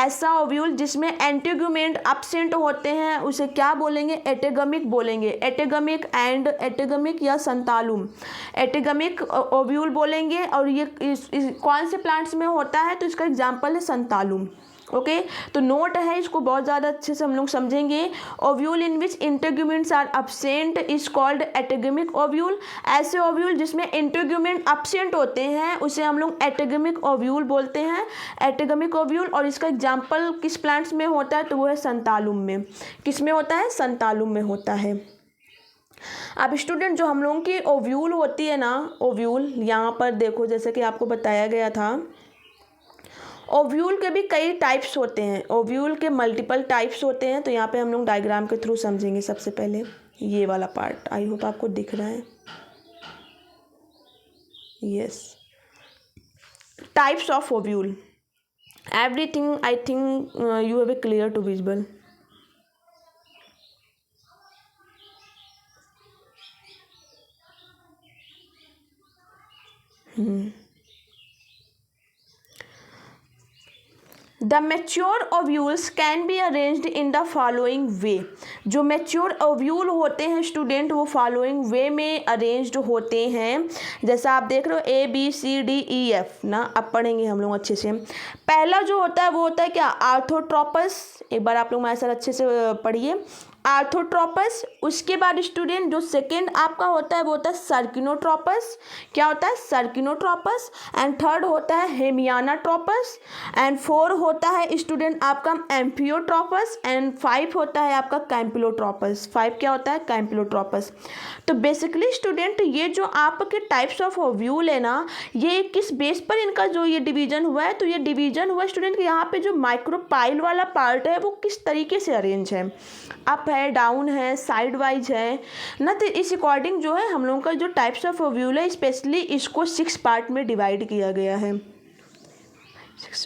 Speaker 1: ऐसा ओव्यूल जिसमें एंटीग्यूमेंट एब्सेंट होते हैं उसे क्या बोलेंगे? एटेगमिक बोलेंगे। एटेगमिक या संतालुम, एटेगमिक ओव्यूल बोलेंगे। और ये कौन से प्लांट्स में होता है? तो इसका एग्जाम्पल है संतालुम। ओके, तो नोट है, इसको बहुत ज़्यादा अच्छे से हम लोग समझेंगे। Ovule in which integuments are absent is called ategmic ovule. ऐसे ओव्यूल जिसमें इंटीग्यूमेंट एब्सेंट होते हैं उसे हम लोग एटेगमिक ओव्यूल बोलते हैं, एटेगमिक ओव्यूल। और इसका एग्जाम्पल किस प्लांट्स में होता है? तो वो है संतालुम में। किस में होता है? संतालुम में होता है। अब स्टूडेंट जो हम लोगों की ओव्यूल होती है ना, ओव्यूल यहाँ पर देखो, जैसे कि आपको बताया गया था, ओव्यूल के भी कई टाइप्स होते हैं, ओव्यूल के मल्टीपल टाइप्स होते हैं। तो यहाँ पे हम लोग डायग्राम के थ्रू समझेंगे। सबसे पहले ये वाला पार्ट, आई होप आपको दिख रहा है। Yes, types of ovule, everything I think you have a clear to visible. The mature ovules can be arranged in the following way. जो मैच्योर ओव्यूल होते हैं स्टूडेंट वो फॉलोइंग वे में अरेंज्ड होते हैं। जैसा आप देख रहे हो ABCDEF ना, अब पढ़ेंगे हम लोग अच्छे से। पहला जो होता है वो होता है क्या? आर्थोट्रोपस। एक बार आप लोग हमारे साथ अच्छे से पढ़िए, आर्थोट्रोपस। उसके बाद स्टूडेंट जो सेकेंड आपका होता है वो होता है सर्किनोट्रोपस। क्या होता है? सर्किनोट्रोपस। एंड थर्ड होता है हेमियानाट्रोपस। एंड 4 होता है स्टूडेंट आपका एम्फियोट्रोपस। एंड 5 होता है आपका कैम्पिलोट्रोपस। 5 क्या होता है? कैम्पिलोट्रोपस। तो बेसिकली स्टूडेंट ये जो आपके टाइप्स ऑफ ओव्यूल है ना, ये किस बेस पर इनका जो ये डिवीजन हुआ है? तो ये डिवीजन हुआ स्टूडेंट कि यहाँ पे जो माइक्रोपाइल वाला पार्ट है वो किस तरीके से अरेंज है, अप है, डाउन है, साइड वाइज है ना। तो इस अकॉर्डिंग जो है हम लोगों का जो टाइप्स ऑफ ओव्यूल है स्पेशली इसको 6 पार्ट में डिवाइड किया गया है।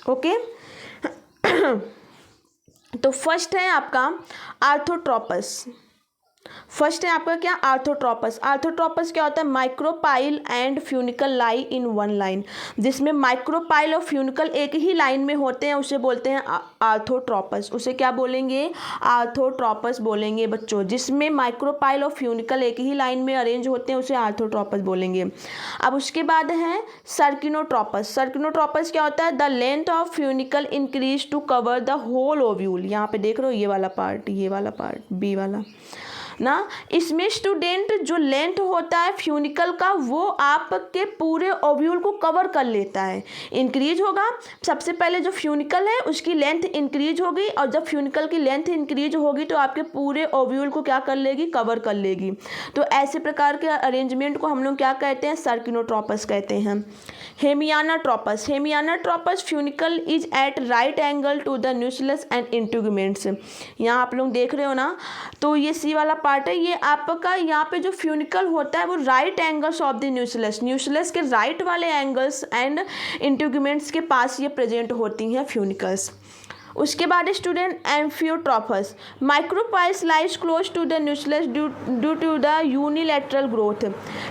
Speaker 1: ओके तो फर्स्ट है आपका आर्थोट्रोपस। फर्स्ट है आपका क्या, आर्थोट्रोपस। आर्थोट्रोपस क्या होता है, micropyle and funicle lie in one line, जिसमें माइक्रोपाइल और फ्यूनिकल एक ही लाइन में होते हैं, उसे बोलते हैं आर्थोट्रोपस। उसे क्या बोलेंगे, आर्थोट्रोपस बोलेंगे बच्चों। जिसमें माइक्रोपाइल और फ्यूनिकल एक ही लाइन में अरेंज होते हैं उसे आर्थोट्रोपस बोलेंगे। अब उसके बाद है सर्किनोट्रोपस। सर्किनोट्रोपस क्या होता है, the length of funicle increase to cover the whole ovule. यहाँ पे देख रहे हो ये वाला पार्ट बी वाला ना, इसमें स्टूडेंट जो लेंथ होता है फ्यूनिकल का वो आपके पूरे ओव्यूल को कवर कर लेता है। इंक्रीज होगा, सबसे पहले जो फ्यूनिकल है उसकी लेंथ इंक्रीज होगी, और जब फ्यूनिकल की लेंथ इंक्रीज होगी तो आपके पूरे ओव्यूल को क्या कर लेगी, कवर कर लेगी। तो ऐसे प्रकार के अरेंजमेंट को हम लोग क्या कहते हैं, सर्किनोट्रोपस कहते हैं। Hemianatropous. Hemianatropous funicle is at right angle to the nucleus and integuments. यहाँ आप लोग देख रहे हो ना, तो ये सी वाला पार्ट है, ये आपका यहाँ पे जो फ्यूनिकल होता है वो right angles of the nucleus के राइट वाले एंगल्स एंड इंटीग्यूमेंट्स के पास ये प्रेजेंट होती हैं फ्यूनिकल्स। उसके बाद student amphitropous. Micropyles lies close to the nucleus due to the unilateral growth.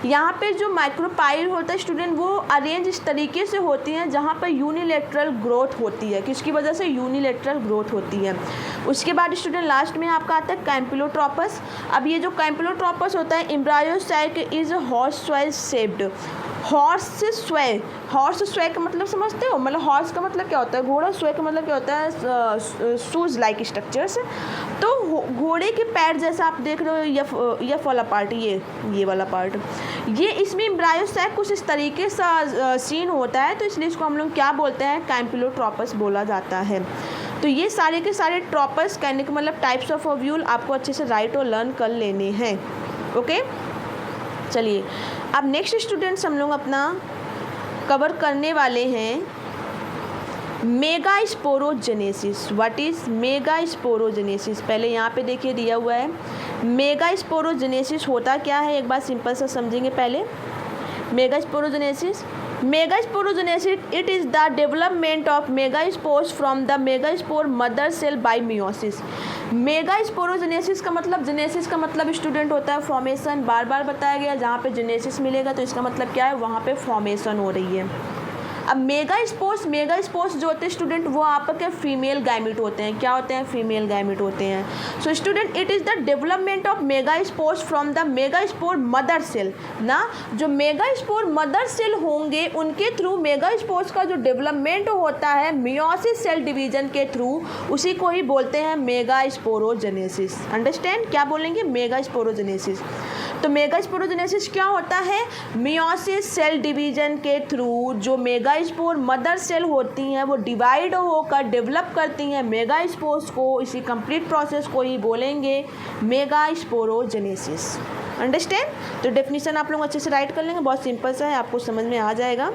Speaker 1: यहाँ पे जो माइक्रोपाइल होता है स्टूडेंट वो अरेंज इस तरीके से होती हैं जहाँ पर यूनिलैटरल ग्रोथ होती है। किसकी वजह से, यूनिलैटरल ग्रोथ होती है। उसके बाद स्टूडेंट लास्ट में आपका आता है कैम्पिलोट्रोपस। अब ये जो कैम्पिलोट्रोपस होता है, एम्ब्रायोसाइक इज हॉर्स स्वे शेप्ड। हॉर्स स्वे का मतलब समझते हो, मतलब हॉर्स का मतलब क्या होता है, घोड़ा। स्वे का मतलब क्या होता है, शूज लाइक स्ट्रक्चर्स। तो घोड़े के पैर जैसा आप देख रहे हो, ये वाला पार्ट, ये वाला पार्ट, ये इसमें एम्ब्रायोसाइक कुछ इस तरीके सा सीन होता है, तो इसलिए इसको हम लोग क्या बोलते हैं, कैम्पिलोट्रोपस बोला जाता है। तो ये सारे के सारे ट्रोपस कहने का मतलब टाइप्स ऑफ ओव्यूल आपको अच्छे से राइट और लर्न कर लेने हैं। ओके, चलिए अब नेक्स्ट स्टूडेंट्स हम लोग अपना कवर करने वाले हैं मेगास्पोरोजेनेसिस। What is megasporogenesis. पहले यहाँ पे देखिए दिया हुआ है मेगास्पोरोजेनेसिस होता क्या है, एक बार सिंपल सा समझेंगे पहले। Megasporogenesis it is the development of megaspores from the megaspore mother cell by meiosis। Megasporogenesis का मतलब, जेनेसिस का मतलब स्टूडेंट होता है फॉर्मेशन, बार बार बताया गया। जहाँ पे जेनेसिस मिलेगा तो इसका मतलब क्या है, वहाँ पे फॉर्मेशन हो रही है। अब मेगास्पोर्स जो होते हैं स्टूडेंट वो आपके फीमेल गैमेट होते हैं। क्या होते हैं, फीमेल गैमेट होते हैं। So student it is the development of megaspores from the megaspore mother cell ना। जो मेगास्पोर मदर सेल होंगे उनके थ्रू मेगास्पोर्स का जो डेवलपमेंट होता है मियोसिस सेल डिवीजन के थ्रू, उसी को ही बोलते हैं मेगास्पोरोजेनेसिस। अंडरस्टैंड, क्या बोलेंगे, मेगास्पोरोजेनेसिस। तो मेगास्पोरोजेनेसिस क्या होता है, मियोसिस सेल डिवीजन के थ्रू जो मेगास्पोर मदर सेल होती हैं वो डिवाइड होकर डेवलप करती हैं मेगास्पोर्स को। इसी कंप्लीट प्रोसेस को ही बोलेंगे मेगास्पोरोजेनेसिस। अंडरस्टैंड। तो डेफिनेशन आप लोग अच्छे से राइट कर लेंगे, बहुत सिंपल सा है, आपको समझ में आ जाएगा।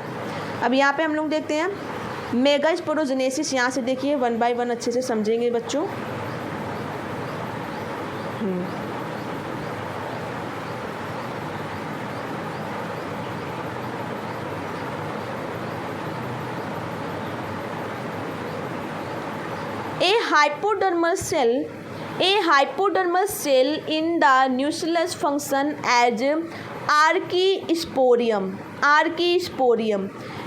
Speaker 1: अब यहाँ पे हम लोग देखते हैं मेगास्पोरोजेनेसिस। यहाँ से देखिए 1 बाय 1 अच्छे से समझेंगे बच्चों। A hypodermal cell in the nucleus function as archisporium।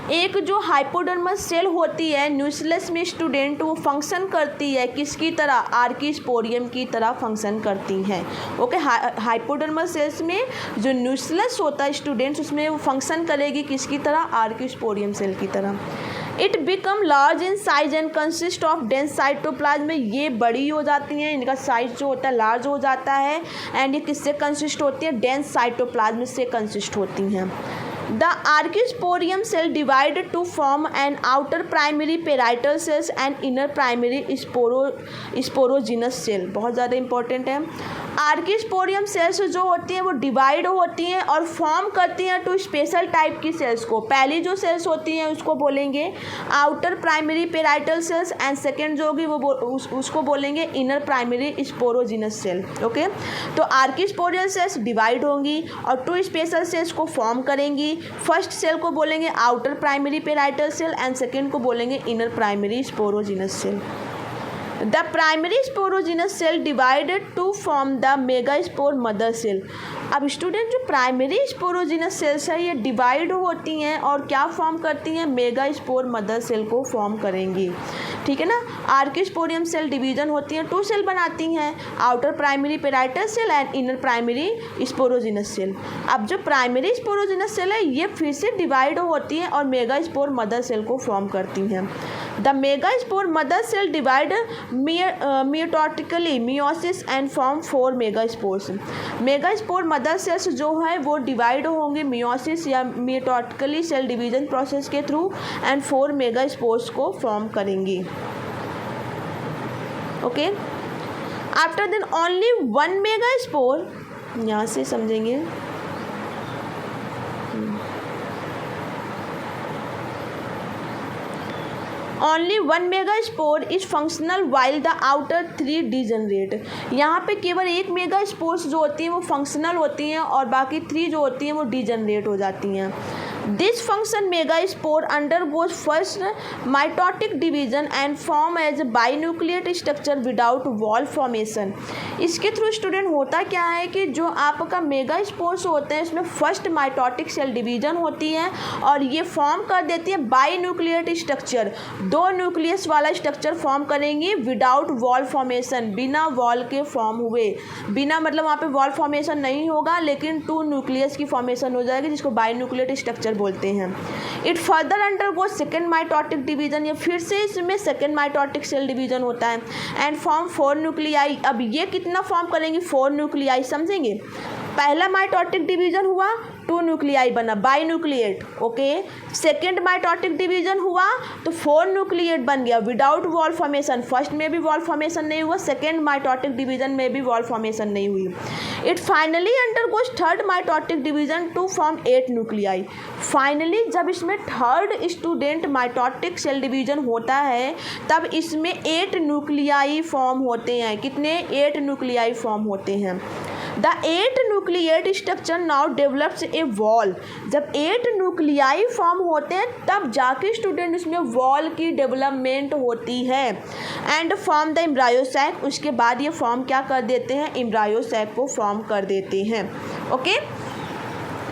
Speaker 1: एक जो हाइपोडर्मल सेल होती है न्यूक्लियस में स्टूडेंट, वो फंक्शन करती है किसकी तरह, आर्किस्पोरियम की तरह फंक्शन करती हैं। ओके, हाइपोडर्मल सेल्स में जो न्यूक्लियस होता है स्टूडेंट्स उसमें वो फंक्शन करेगी किसकी तरह, आर्किस्पोरियम सेल की तरह। It become large in size and consist of dense cytoplasm. ये बड़ी हो जाती हैं, इनका साइज जो होता है लार्ज हो जाता है। एंड ये किससे कंसिस्ट होती है, डेंस साइटोप्लाज्म से कंसिस्ट होती हैं। The archesporium cell divide to form an outer primary parietal cells and inner primary sporogenous cell. बहुत ज़्यादा इंपॉर्टेंट है। आर्किस्पोरियम सेल्स जो होती हैं वो डिवाइड होती हैं और फॉर्म करती हैं टू स्पेशल टाइप की सेल्स को। पहली जो सेल्स होती हैं उसको बोलेंगे outer primary parietal cells, and second जो होगी वो उसको बोलेंगे inner primary sporogenous cell. Okay, तो आर्किस्पोरियल सेल्स डिवाइड होंगी और 2 स्पेशल सेल्स को फॉर्म करेंगी। फर्स्ट सेल को बोलेंगे outer primary parietal cell and second को बोलेंगे inner primary sporogenous cell. The primary sporogenous cell divided to form the megaspore mother cell. अब स्टूडेंट जो प्राइमरी स्पोरोजिनस सेल्स है ये डिवाइड होती हैं और क्या फॉर्म करती हैं, मेगास्पोर मदर सेल को फॉर्म करेंगी, ठीक है ना। आर्किस्पोरियम सेल डिवीजन होती हैं, 2 सेल बनाती हैं, outer primary parietal cell and inner primary sporogenous cell. अब जो प्राइमरी स्पोरोजिनस सेल है ये फिर से डिवाइड होती हैं और मेगास्पोर मदर सेल को फॉर्म करती हैं। The megaspore mother cell divide meiotically meiosis and form 4 megaspores. Megaspore mother cells जो है वो डिवाइड होंगे मियोसिस या मियोटोटिकली सेल डिवीजन प्रोसेस के थ्रू एंड 4 मेगास्पोर्स को फॉर्म करेंगी। Okay, after then only 1 megaspore, यहाँ से समझेंगे, only 1 megaspore is functional while the outer 3 degenerate. यहाँ पे केवल 1 मेगास्पोर्स जो होती हैं वो फंक्शनल होती हैं और बाकी 3 जो होती हैं वो डिजनरेट हो जाती हैं। This function megaspore undergoes first mitotic division and form as binucleate structure without wall formation. इसके थ्रू स्टूडेंट होता क्या है कि जो आपका मेगास्पोर्स होते हैं इसमें फर्स्ट माइटोटिक सेल डिवीजन होती है और ये फॉर्म कर देती है बाइन्यूक्लिएट स्ट्रक्चर, 2 न्यूक्लियस वाला स्ट्रक्चर फॉर्म करेंगी विदाउट वॉल फॉर्मेशन, बिना वॉल के फॉर्म हुए। बिना मतलब वहाँ पे वॉल फॉर्मेशन नहीं होगा लेकिन 2 न्यूक्लियस की फॉर्मेशन हो जाएगी जिसको बाइन्यूक्लिएट स्ट्रक्चर बोलते हैं। It further undergo second mitotic division, या फिर से इसमें सेकेंड माइटोटिक सेल डिवीजन होता है एंड फॉर्म 4 न्यूक्लियाई। अब ये कितना फॉर्म करेंगी, 4 न्यूक्लियाई, समझेंगे। पहला माइटोटिक डिवीजन हुआ, 2 न्यूक्लियाई बना, बाइन्यूक्लिएट, ओके। सेकेंड माइटोटिक डिवीजन हुआ तो 4 न्यूक्लिएट बन गया विदाउट वॉल फॉर्मेशन। फर्स्ट में भी वॉल फॉर्मेशन नहीं हुआ, सेकेंड माइटोटिक डिवीजन में भी वॉल फॉर्मेशन नहीं हुई। It finally undergoes third mitotic division to form 8 nuclei. Finally जब इसमें third student mitotic cell division होता है तब इसमें 8 न्यूक्लियाई फॉर्म होते हैं। कितने, 8 न्यूक्लियाई फॉर्म होते हैं। The 8 nucleate structure now develops A wall. जब 8 न्यूक्लियाई फॉर्म होते हैं तब जाके स्टूडेंट उसमें वॉल की डेवलपमेंट होती है एंड फॉर्म द एम्ब्रायोसैक। उसके बाद ये फॉर्म क्या कर देते हैं, एम्ब्रायोसैक को फॉर्म कर देते हैं, ओके।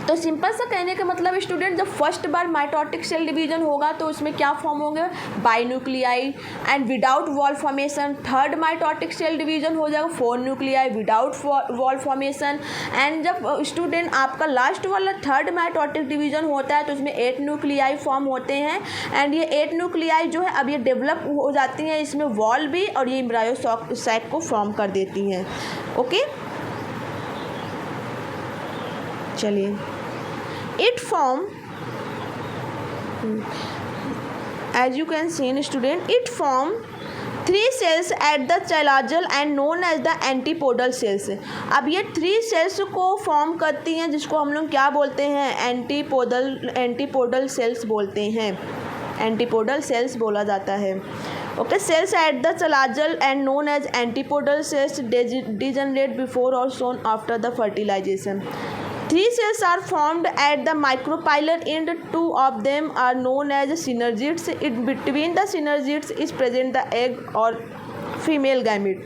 Speaker 1: तो सिंपल सा कहने का मतलब स्टूडेंट जब फर्स्ट बार माइटोटिक सेल डिवीजन होगा तो उसमें क्या फॉर्म होंगे, binuclei and without wall formation. Third mitotic cell division हो जाएगा 4 nuclei without wall formation. And जब स्टूडेंट आपका लास्ट वाला थर्ड माइटोटिक डिवीजन होता है तो उसमें 8 न्यूक्लियाई फॉर्म होते हैं एंड ये 8 न्यूक्लियाई जो है अब ये डेवलप हो जाती हैं, इसमें वॉल भी और ये एम्ब्रायोसैक को फॉर्म कर देती हैं, ओके। चलिए, it form, as you can see student, it form 3 cells at the chalazel and known as the antipodal cells। अब ये 3 सेल्स को फॉर्म करती हैं जिसको हम लोग क्या बोलते हैं, एंटीपोडल सेल्स बोलते हैं, एंटीपोडल सेल्स बोला जाता है, okay. Cells at the chalazal and known as antipodal cells degenerate before और soon after the fertilization. 3 cells are formed at the micropylar end. 2 of them are known as synergids. In between the synergids is present the egg or female gamete.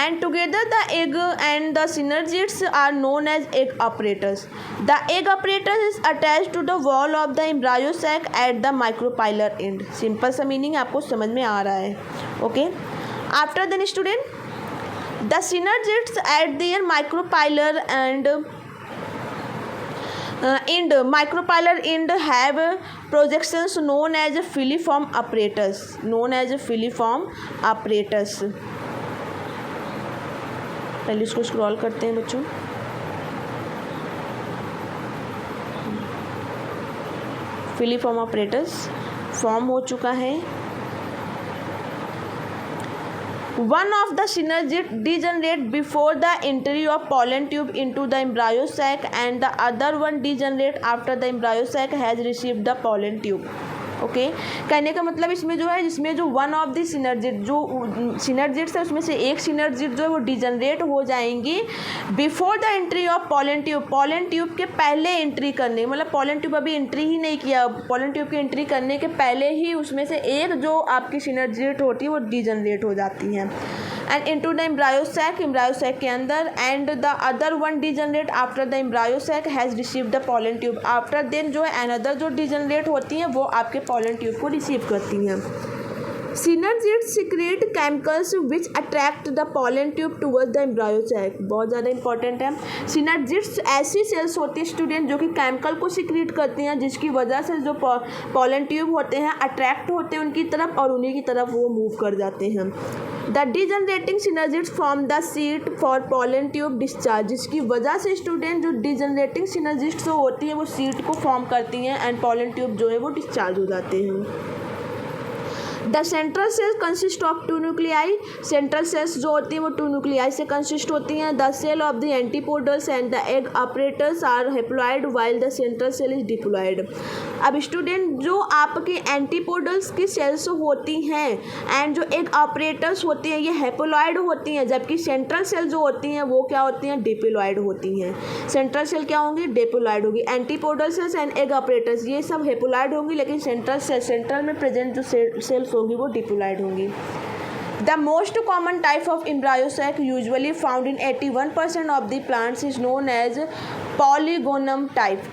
Speaker 1: And together the egg and the synergids are known as egg apparatus. The egg apparatus is attached to the wall of the embryo sac at the micropylar end. Simple सा meaning आपको समझ में आ रहा है, okay? After then student, the synergids at their micropylar and micropylar end have projections known as filiform apparatus, पहले इसको scroll करते हैं बच्चों। फिलीफॉर्म apparatus फॉर्म हो चुका है। One of the synergids degenerate before the entry of pollen tube into the embryo sac and the other one degenerate after the embryo sac has received the pollen tube, okay. कहने का मतलब इसमें जो है, जिसमें जो वन ऑफ द सिनर्जिड्स है उसमें से एक सिनर्जिड जो है वो डिजनरेट हो जाएंगी before the entry of pollen tube के पहले एंट्री करने, मतलब पोलन ट्यूब अभी एंट्री ही नहीं किया, पोलन ट्यूब की एंट्री करने के पहले ही उसमें से एक जो आपकी सिनर्जिड होती है वो डिजनरेट हो जाती है and into the embryo sac के अंदर, and the other one degenerate after the embryo sac has receive the pollen tube. After then जो है अनदर जो डिजनरेट होती हैं वो आपके पोलन ट्यूब को रिसीव करती हैं। Synergids secrete chemicals which attract the pollen tube towards the embryo sac, बहुत ज़्यादा इंपॉर्टेंट है। सिनर्जिड्स ऐसी सेल्स होती है स्टूडेंट जो कि केमिकल को सिक्रेट करती हैं जिसकी वजह से जो पोलन ट्यूब होते हैं अट्रैक्ट होते हैं उनकी तरफ और उन्हीं की तरफ वो मूव कर जाते हैं। The degenerating synergids form the seat for pollen tube discharge, जिसकी वजह से स्टूडेंट जो डिजनरेटिंग सिनर्जिड्स जो होती है वो सीट को फॉर्म करती हैं एंड पोलन ट्यूब जो है वो डिस्चार्ज हो जाते हैं। The central cell consist of 2 nuclei, central cells जो होती हैं वो 2 न्यूक्लियाई से कंसिस्ट होती हैं। The cell of the antipodals and the egg operators are haploid while the central cell is diploid. अब स्टूडेंट जो आपके एंटीपोडल्स की सेल्स होती हैं एंड जो एग ऑपरेटर्स होती हैं ये हैप्लॉइड होती हैं, जबकि सेंट्रल सेल जो होती हैं वो क्या होती हैं, डिप्लॉइड होती हैं। सेंट्रल सेल क्या होंगी, डिप्लॉइड होगी। Antipodal cells and egg operators ये सब हैप्लॉइड होंगी, लेकिन सेंट्रल में प्रेजेंट जो सेल्स होगी वो डिप्लॉइड होंगी। The most common type of embryo sac usually found in 81% of the plants is known as polygonum type.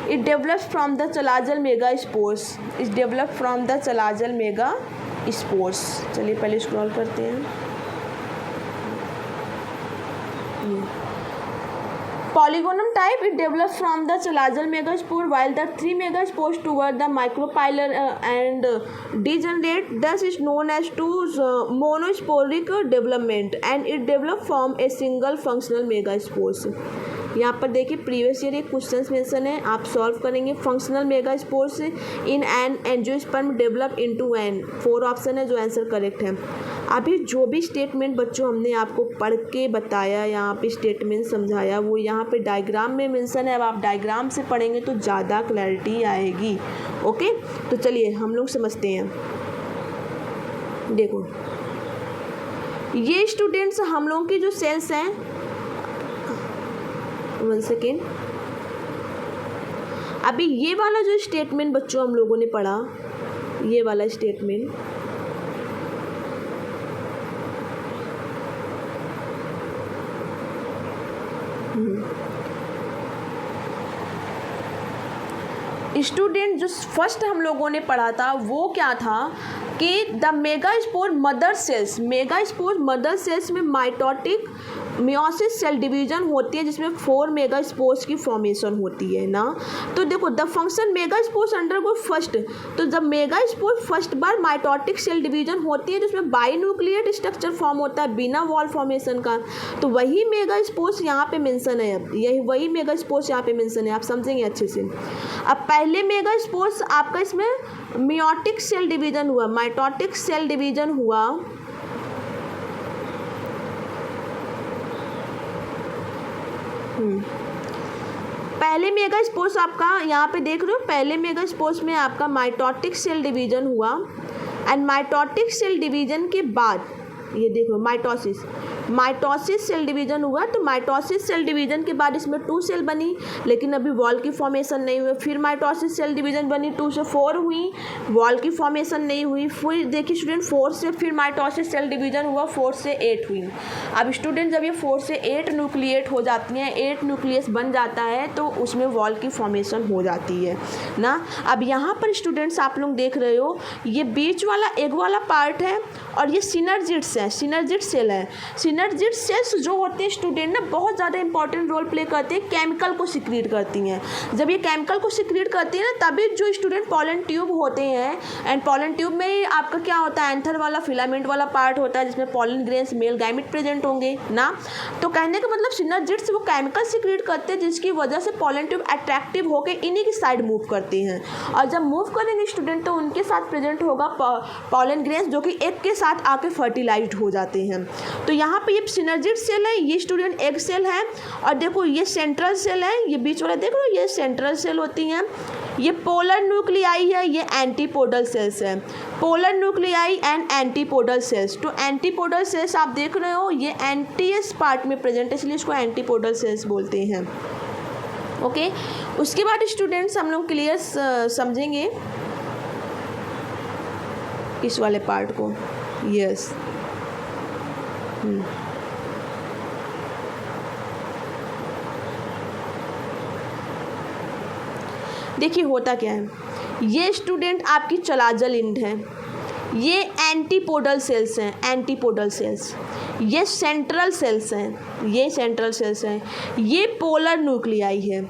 Speaker 1: It develops from the chalazal megaspores. चलिए पहले स्क्रॉल करते हैं। Polygonum type, it develops from the chalazal megaspore while the 3 megaspores toward the micropylar and degenerate. Thus is known as monosporic development and it develops from a single functional megaspores. यहाँ पर देखिए previous year एक question mention है, आप solve करेंगे। Functional megaspores in an angiosperm develop into an, 4 option है जो answer correct है। अभी जो भी स्टेटमेंट बच्चों हमने आपको पढ़ के बताया, यहाँ पे स्टेटमेंट समझाया, वो यहाँ पे डायग्राम में मेंशन है। अब आप डायग्राम से पढ़ेंगे तो ज़्यादा क्लैरिटी आएगी। ओके, तो चलिए हम लोग समझते हैं। देखो ये स्टूडेंट्स हम लोगों की जो सेल्स हैं, 1 सेकेंड, अभी ये वाला जो स्टेटमेंट बच्चों हम लोगों ने पढ़ा, ये वाला स्टेटमेंट स्टूडेंट जो फर्स्ट हम लोगों ने पढ़ा था वो क्या था कि द मेगास्पोर मदर सेल्स में माइटोटिक मियोसिस सेल डिवीजन होती है जिसमें 4 मेगास्पोर्स की फॉर्मेशन होती है ना। तो देखो the function megaspores undergo first, तो जब मेगास्पोर फर्स्ट बार माइटोटिक सेल डिवीजन होती है जिसमें बाइन्यूक्लिएट स्ट्रक्चर फॉर्म होता है बिना वॉल फॉर्मेशन का, तो वही मेगास्पोर्स यहाँ पे मेंशन है। अब यही वही मेगास्पोर्स यहाँ पे मेंशन है, आप समझेंगे अच्छे से। अब पहले मेगास्पोर्स आपका इसमें मियोटिक सेल डिवीजन हुआ, माइटोटिक सेल डिवीजन हुआ, पहले मेगास्पोर्स आपका यहाँ पे देख रहे हो, पहले मेगास्पोर्स में आपका माइटोटिक सेल डिवीजन हुआ एंड माइटोटिक सेल डिवीजन के बाद ये देखो माइटोसिस सेल डिवीजन हुआ। तो माइटोसिस सेल डिवीजन के बाद इसमें 2 सेल बनी, लेकिन अभी वॉल की फॉर्मेशन नहीं हुई। फिर माइटोसिस सेल डिवीजन बनी, 2 से 4 हुई, वॉल की फॉर्मेशन नहीं हुई। फिर देखिए स्टूडेंट 4 से फिर माइटोसिस सेल डिवीजन हुआ, 4 से 8 हुई। अब स्टूडेंट जब ये 4 से 8 न्यूक्लिएट हो जाती हैं, 8 न्यूक्लियस बन जाता है तो उसमें वॉल की फॉर्मेशन हो जाती है ना। अब यहाँ पर स्टूडेंट्स आप लोग देख रहे हो, ये बीच वाला एग वाला पार्ट है और ये सिनर्जिड्स है, सिनर्जिड सेल है। सिनर्जिड सेल्स जो होते हैं स्टूडेंट ना बहुत ज़्यादा इंपॉर्टेंट रोल प्ले करते हैं, केमिकल को सिक्रीट करती हैं। जब ये केमिकल को सिक्रीट करती है ना तभी जो स्टूडेंट पोलन ट्यूब होते हैं, एंड पोलन ट्यूब में ही आपका क्या होता है, एंथर वाला फिलामेंट वाला पार्ट होता है जिसमें pollen grains male gamete present होंगे ना। तो कहने का मतलब सिनर्जिड्स वो केमिकल सिक्रीट करते हैं जिसकी वजह से पोलन ट्यूब अट्रैक्टिव होकर इन्हीं की साइड मूव करती हैं, और जब मूव करेंगे स्टूडेंट तो उनके साथ प्रेजेंट होगा पोलन ग्रेन्स जो कि एग के साथ आके फर्टिलाइज्ड हो जाते हैं। तो यहाँ पे ये सिनर्जिड सेल है, ये स्टूडेंट एग सेल है, और देखो ये सेंट्रल सेल है, ये बीच वाला देख लो ये सेंट्रल सेल होती हैं, ये पोलर न्यूक्लियाई है, ये एंटीपोडल सेल्स है। Polar nuclei and antipodal cells. तो एंटीपोडल सेल्स आप देख रहे हो ये एंटीएस पार्ट में प्रेजेंट है, इसलिए इसको एंटीपोडल सेल्स बोलते हैं। ओके, उसके बाद स्टूडेंट्स हम लोग क्लियर समझेंगे इस वाले पार्ट को। यस देखिए होता क्या है, ये स्टूडेंट आपकी चलाजल इंड है, ये एंटीपोडल सेल्स हैं, एंटीपोडल सेल्स, ये सेंट्रल सेल्स हैं, ये सेंट्रल सेल्स हैं, ये पोलर न्यूक्लियाई है।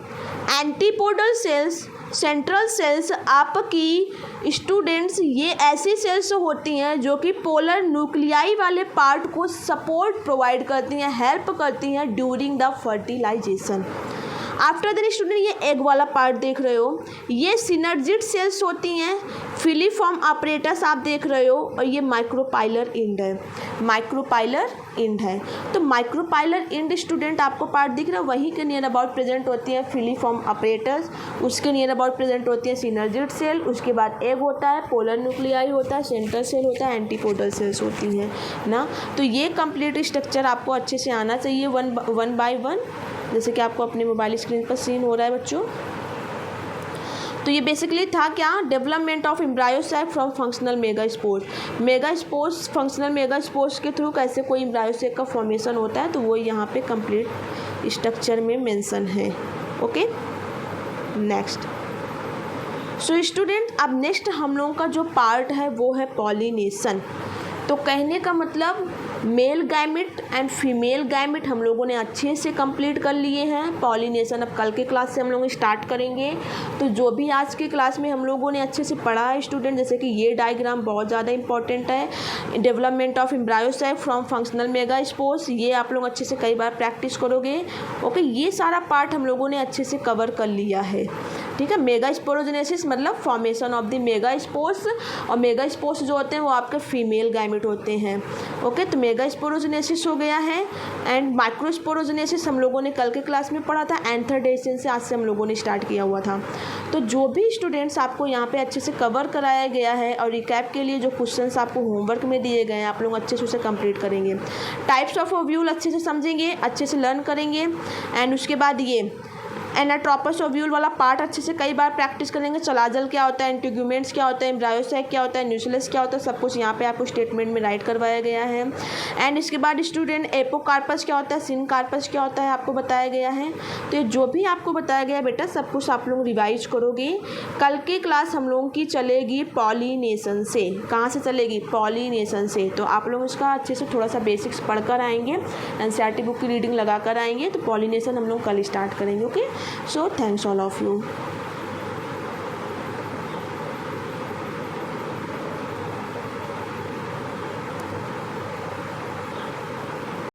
Speaker 1: एंटीपोडल सेल्स, सेंट्रल सेल्स आपकी स्टूडेंट्स ये ऐसी सेल्स होती हैं जो कि पोलर न्यूक्लियाई वाले पार्ट को सपोर्ट प्रोवाइड करती हैं, हेल्प करती हैं during the fertilization. After that student ये एग वाला पार्ट देख रहे हो, ये सिनर्जिड सेल्स होती हैं, फिलीफॉर्म अपरेटस आप देख रहे हो, और ये माइक्रोपाइलर इंड है, माइक्रोपाइलर इंड है। तो माइक्रोपाइलर इंड स्टूडेंट आपको पार्ट दिख रहा है, वहीं के नियर अबाउट प्रेजेंट होती है फिलीफॉर्म अपरेटस, उसके नियर अबाउट प्रेजेंट होती है सिनर्जिड सेल, उसके बाद एग होता है, पोलर न्यूक्लियाई होता है, सेंट्रल सेल होता है, एंटीपोडल सेल्स होती हैं ना। तो ये कंप्लीट स्ट्रक्चर आपको अच्छे से आना चाहिए वन बाय वन, जैसे कि आपको अपने मोबाइल स्क्रीन पर सीन हो रहा है बच्चों। तो ये बेसिकली था क्या, development of embryo sac from functional megaspores. Megaspores, functional megaspores के थ्रू कैसे कोई एम्ब्रायोसाइट का फॉर्मेशन होता है, तो वो यहाँ पे कंप्लीट स्ट्रक्चर में मेंशन है। Okay, next. सो स्टूडेंट अब नेक्स्ट हम लोगों का जो पार्ट है वो है पॉलिनेशन। तो कहने का मतलब male gamete and female gamete हम लोगों ने अच्छे से कंप्लीट कर लिए हैं। पॉलिनेशन अब कल के क्लास से हम लोग स्टार्ट करेंगे। तो जो भी आज के क्लास में हम लोगों ने अच्छे से पढ़ा है स्टूडेंट, जैसे कि ये डायग्राम बहुत ज़्यादा इंपॉर्टेंट है, development of embryo sac from functional megaspores, ये आप लोग अच्छे से कई बार प्रैक्टिस करोगे। ओके, ये सारा पार्ट हम लोगों ने अच्छे से कवर कर लिया है। ठीक है, मेगास्पोरोजेनेसिस मतलब फॉर्मेशन ऑफ द मेगास्पोर्स, और मेगास्पोर्स जो होते हैं वो आपके फीमेल गैमेट होते हैं। ओके, तो मेगास्पोरोजेनेसिस हो गया है। एंड माइक्रोस्पोरोजेनेसिस हम लोगों ने कल के क्लास में पढ़ा था, एंथरडेशन से आज से हम लोगों ने स्टार्ट किया हुआ था। तो जो भी स्टूडेंट्स आपको यहाँ पे अच्छे से कवर कराया गया है, और रिकैप के लिए जो क्वेश्चंस आपको होमवर्क में दिए गए हैं आप लोग अच्छे से उसे कंप्लीट करेंगे। टाइप्स ऑफ ओव्यूल अच्छे से समझेंगे, अच्छे से लर्न करेंगे। एंड उसके बाद ये एनाट्रोपस ओव्यूल वाला पार्ट अच्छे से कई बार प्रैक्टिस करेंगे। चलाजल क्या होता है, इंटीग्यूमेंट्स क्या होता है, एम्ब्रायोसाइट क्या होता है, न्यूक्लियस क्या होता है, सब कुछ यहाँ पे आपको स्टेटमेंट में राइट करवाया गया है। एंड इसके बाद स्टूडेंट एपोकार्पस क्या होता है, सिनकार्पस क्या होता है आपको बताया गया है। तो ये जो भी आपको बताया गया है बेटा सब कुछ आप लोग रिवाइज करोगे। कल की क्लास हम लोगों की चलेगी पॉलिनेशन से। कहाँ से चलेगी, पॉलिनेशन से। तो आप लोग इसका अच्छे से थोड़ा सा बेसिक्स पढ़ कर आएंगे, एनसीईआरटी बुक की रीडिंग लगा कर आएंगे। तो पॉलिनेशन हम लोग कल स्टार्ट करेंगे। Okay, so thanks all of you.